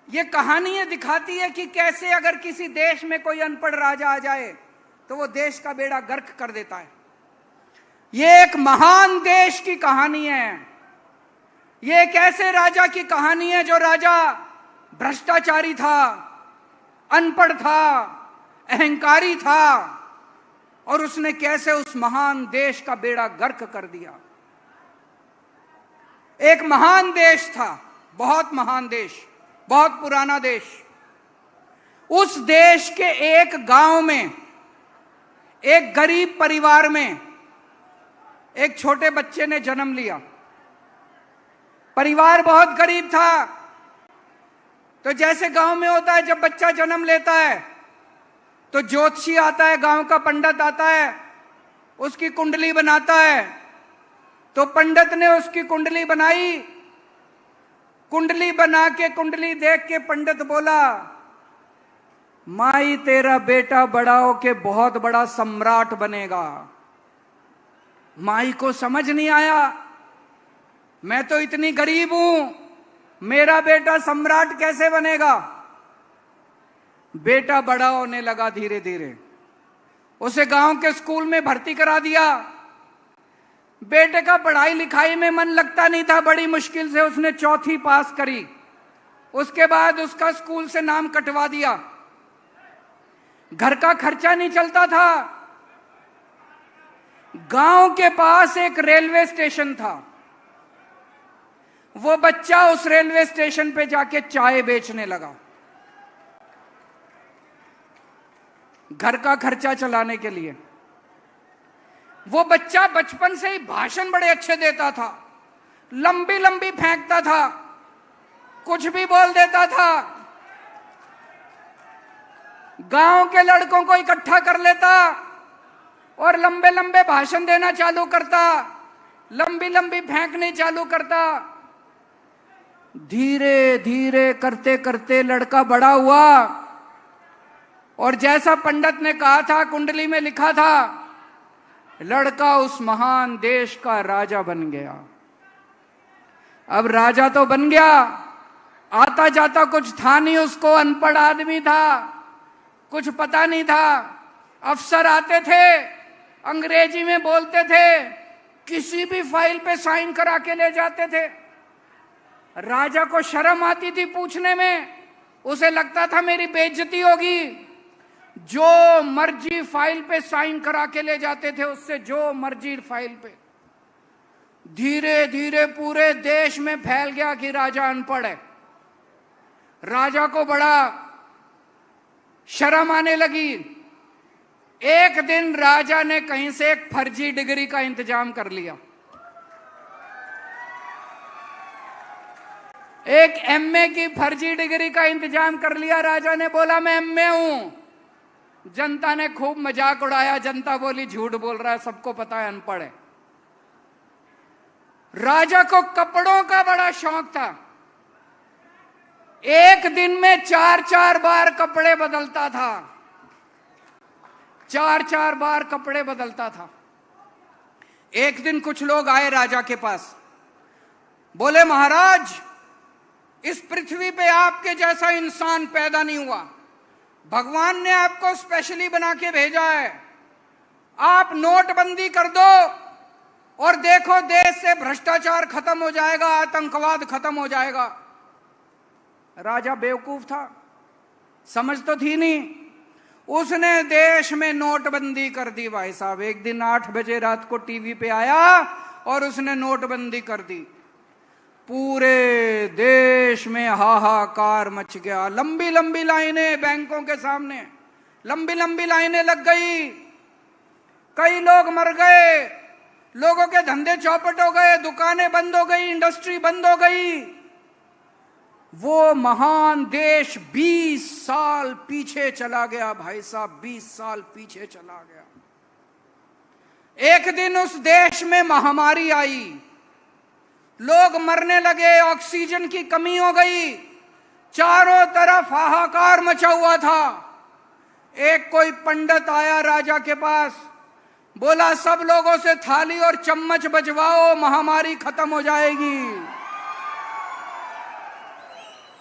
ये कहानी ये दिखाती है कि कैसे अगर किसी देश में कोई अनपढ़ राजा आ जाए तो वो देश का बेड़ा गर्क कर देता है। ये एक महान देश की कहानी है। ये एक ऐसे राजा की कहानी है जो राजा भ्रष्टाचारी था, अनपढ़ था, अहंकारी था, और उसने कैसे उस महान देश का बेड़ा गर्क कर दिया। एक महान देश था, बहुत महान देश, बहुत पुराना देश। उस देश के एक गांव में, एक गरीब परिवार में एक छोटे बच्चे ने जन्म लिया। परिवार बहुत गरीब था। तो जैसे गांव में होता है, जब बच्चा जन्म लेता है तो ज्योतिषी आता है, गांव का पंडित आता है, उसकी कुंडली बनाता है। तो पंडित ने उसकी कुंडली बनाई। कुंडली बना के, कुंडली देख के पंडित बोला, माई तेरा बेटा बड़ा होके बहुत बड़ा सम्राट बनेगा। माई को समझ नहीं आया, मैं तो इतनी गरीब हूं, मेरा बेटा सम्राट कैसे बनेगा। बेटा बड़ा होने लगा धीरे धीरे। उसे गांव के स्कूल में भर्ती करा दिया। बेटे का पढ़ाई लिखाई में मन लगता नहीं था। बड़ी मुश्किल से उसने चौथी पास करी। उसके बाद उसका स्कूल से नाम कटवा दिया। घर का खर्चा नहीं चलता था। गांव के पास एक रेलवे स्टेशन था। वो बच्चा उस रेलवे स्टेशन पे जाके चाय बेचने लगा, घर का खर्चा चलाने के लिए। वो बच्चा बचपन से ही भाषण बड़े अच्छे देता था, लंबी लंबी फेंकता था, कुछ भी बोल देता था। गांव के लड़कों को इकट्ठा कर लेता और लंबे लंबे भाषण देना चालू करता, लंबी लंबी फेंकनी चालू करता। धीरे धीरे करते करते लड़का बड़ा हुआ और जैसा पंडित ने कहा था, कुंडली में लिखा था, लड़का उस महान देश का राजा बन गया। अब राजा तो बन गया, आता जाता कुछ था नहीं उसको, अनपढ़ आदमी था, कुछ पता नहीं था। अफसर आते थे, अंग्रेजी में बोलते थे, किसी भी फाइल पे साइन करा के ले जाते थे। राजा को शर्म आती थी पूछने में, उसे लगता था मेरी बेइज्जती होगी। जो मर्जी फाइल पे साइन करा के ले जाते थे उससे, जो मर्जी फाइल पे। धीरे धीरे पूरे देश में फैल गया कि राजा अनपढ़ है। राजा को बड़ा शर्म आने लगी। एक दिन राजा ने कहीं से एक फर्जी डिग्री का इंतजाम कर लिया। एक एमए की फर्जी डिग्री का इंतजाम कर लिया। राजा ने बोला मैं एमए हूं। जनता ने खूब मजाक उड़ाया। जनता बोली झूठ बोल रहा है, सबको पता है अनपढ़ है। राजा को कपड़ों का बड़ा शौक था। एक दिन में 4-4 बार कपड़े बदलता था। 4-4 बार कपड़े बदलता था। एक दिन कुछ लोग आए राजा के पास, बोले महाराज, इस पृथ्वी पे आपके जैसा इंसान पैदा नहीं हुआ, भगवान ने आपको स्पेशली बना के भेजा है। आप नोटबंदी कर दो और देखो देश से भ्रष्टाचार खत्म हो जाएगा, आतंकवाद खत्म हो जाएगा। राजा बेवकूफ था, समझ तो थी नहीं। उसने देश में नोटबंदी कर दी भाई साहब। एक दिन 8 बजे रात को टीवी पे आया और उसने नोटबंदी कर दी। पूरे देश में हाहाकार मच गया। लंबी लंबी लाइनें बैंकों के सामने, लंबी लंबी लाइनें लग गई। कई लोग मर गए, लोगों के धंधे चौपट हो गए, दुकानें बंद हो गई, इंडस्ट्री बंद हो गई। वो महान देश 20 साल पीछे चला गया भाई साहब, 20 साल पीछे चला गया। एक दिन उस देश में महामारी आई, लोग मरने लगे, ऑक्सीजन की कमी हो गई, चारों तरफ हाहाकार मचा हुआ था। एक कोई पंडित आया राजा के पास, बोला सब लोगों से थाली और चम्मच बजवाओ, महामारी खत्म हो जाएगी।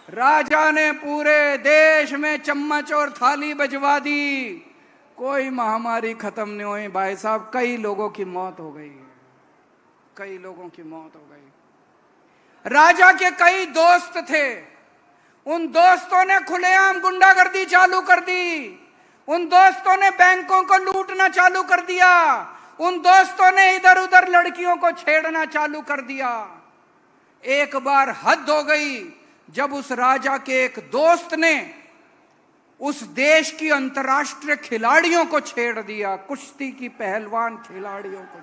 राजा ने पूरे देश में चम्मच और थाली बजवा दी, कोई महामारी खत्म नहीं हुई भाई साहब। कई लोगों की मौत हो गई, कई लोगों की मौत हो गई। राजा के कई दोस्त थे, उन दोस्तों ने खुलेआम गुंडागर्दी चालू कर दी। उन दोस्तों ने बैंकों को लूटना चालू कर दिया। उन दोस्तों ने इधर उधर लड़कियों को छेड़ना चालू कर दिया। एक बार हद हो गई जब उस राजा के एक दोस्त ने उस देश की अंतर्राष्ट्रीय खिलाड़ियों को छेड़ दिया, कुश्ती की पहलवान खिलाड़ियों को।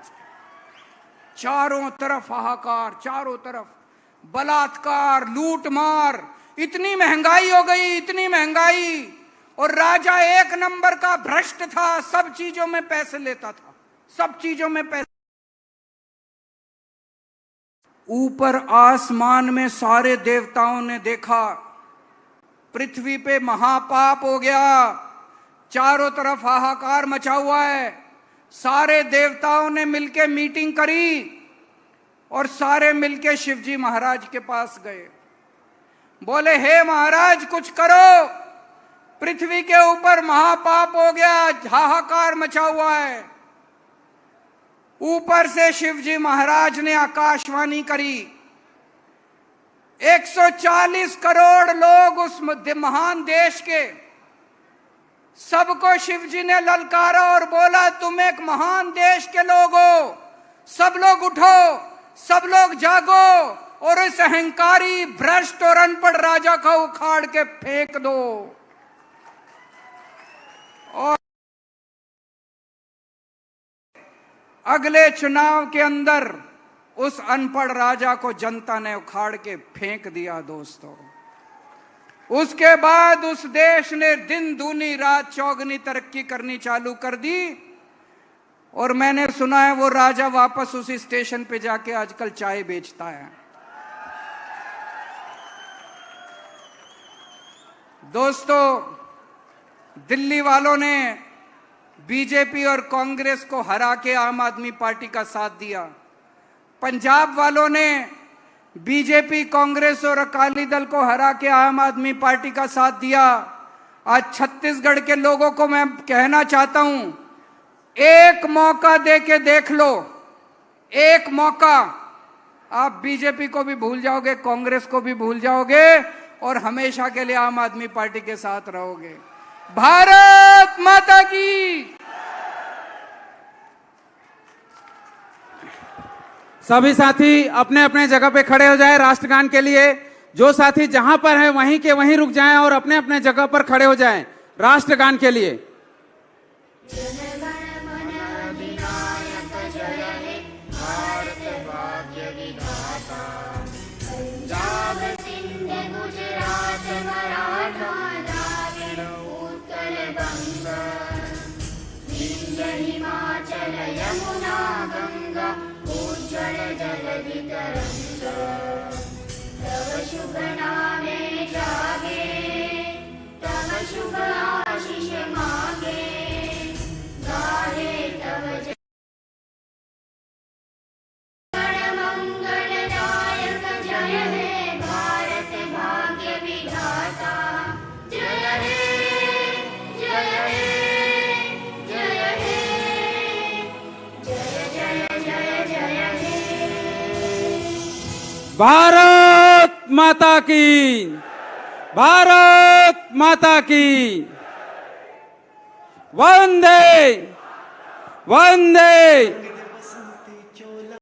चारों तरफ हाहाकार, चारों तरफ बलात्कार, लूटमार, इतनी महंगाई हो गई, इतनी महंगाई। और राजा एक नंबर का भ्रष्ट था, सब चीजों में पैसे लेता था, सब चीजों में पैसे। ऊपर आसमान में सारे देवताओं ने देखा, पृथ्वी पे महापाप हो गया, चारों तरफ हाहाकार मचा हुआ है। सारे देवताओं ने मिलके मीटिंग करी और सारे मिलके शिवजी महाराज के पास गए। बोले, हे महाराज कुछ करो, पृथ्वी के ऊपर महापाप हो गया, हाहाकार मचा हुआ है। ऊपर से शिवजी महाराज ने आकाशवाणी करी। 140 करोड़ लोग उस महान देश के, सबको शिवजी ने ललकारा और बोला, तुम एक महान देश के लोग हो, सब लोग उठो, सब लोग जागो और इस अहंकारी, भ्रष्ट और अनपढ़ राजा को उखाड़ के फेंक दो। और अगले चुनाव के अंदर उस अनपढ़ राजा को जनता ने उखाड़ के फेंक दिया दोस्तों। उसके बाद उस देश ने दिन दूनी रात चौगनी तरक्की करनी चालू कर दी। और मैंने सुना है वो राजा वापस उसी स्टेशन पे जाके आजकल चाय बेचता है। दोस्तों, दिल्ली वालों ने बीजेपी और कांग्रेस को हरा के आम आदमी पार्टी का साथ दिया। पंजाब वालों ने बीजेपी, कांग्रेस और अकाली दल को हरा के आम आदमी पार्टी का साथ दिया। आज छत्तीसगढ़ के लोगों को मैं कहना चाहता हूं, एक मौका दे के देख लो, एक मौका। आप बीजेपी को भी भूल जाओगे, कांग्रेस को भी भूल जाओगे और हमेशा के लिए आम आदमी पार्टी के साथ रहोगे। भारत माता की। सभी साथी अपने अपने जगह पे खड़े हो जाए राष्ट्रगान के लिए। जो साथी जहां पर है वहीं के वहीं रुक जाएं और अपने अपने जगह पर खड़े हो जाएं राष्ट्रगान के लिए। हिमाचल यमुना गंगा उज्जवल जगति तरंगा, तव शुभ नामे जागे, तव शुभ आशीष मांगे, गाहे तव जय मंगलदायक। जय हे भारत भाग्य विधाता, जय हे, जय हे, जय हे, जय जय जय जय हे। भारत माता की, भारत माता की। वंदे वंदे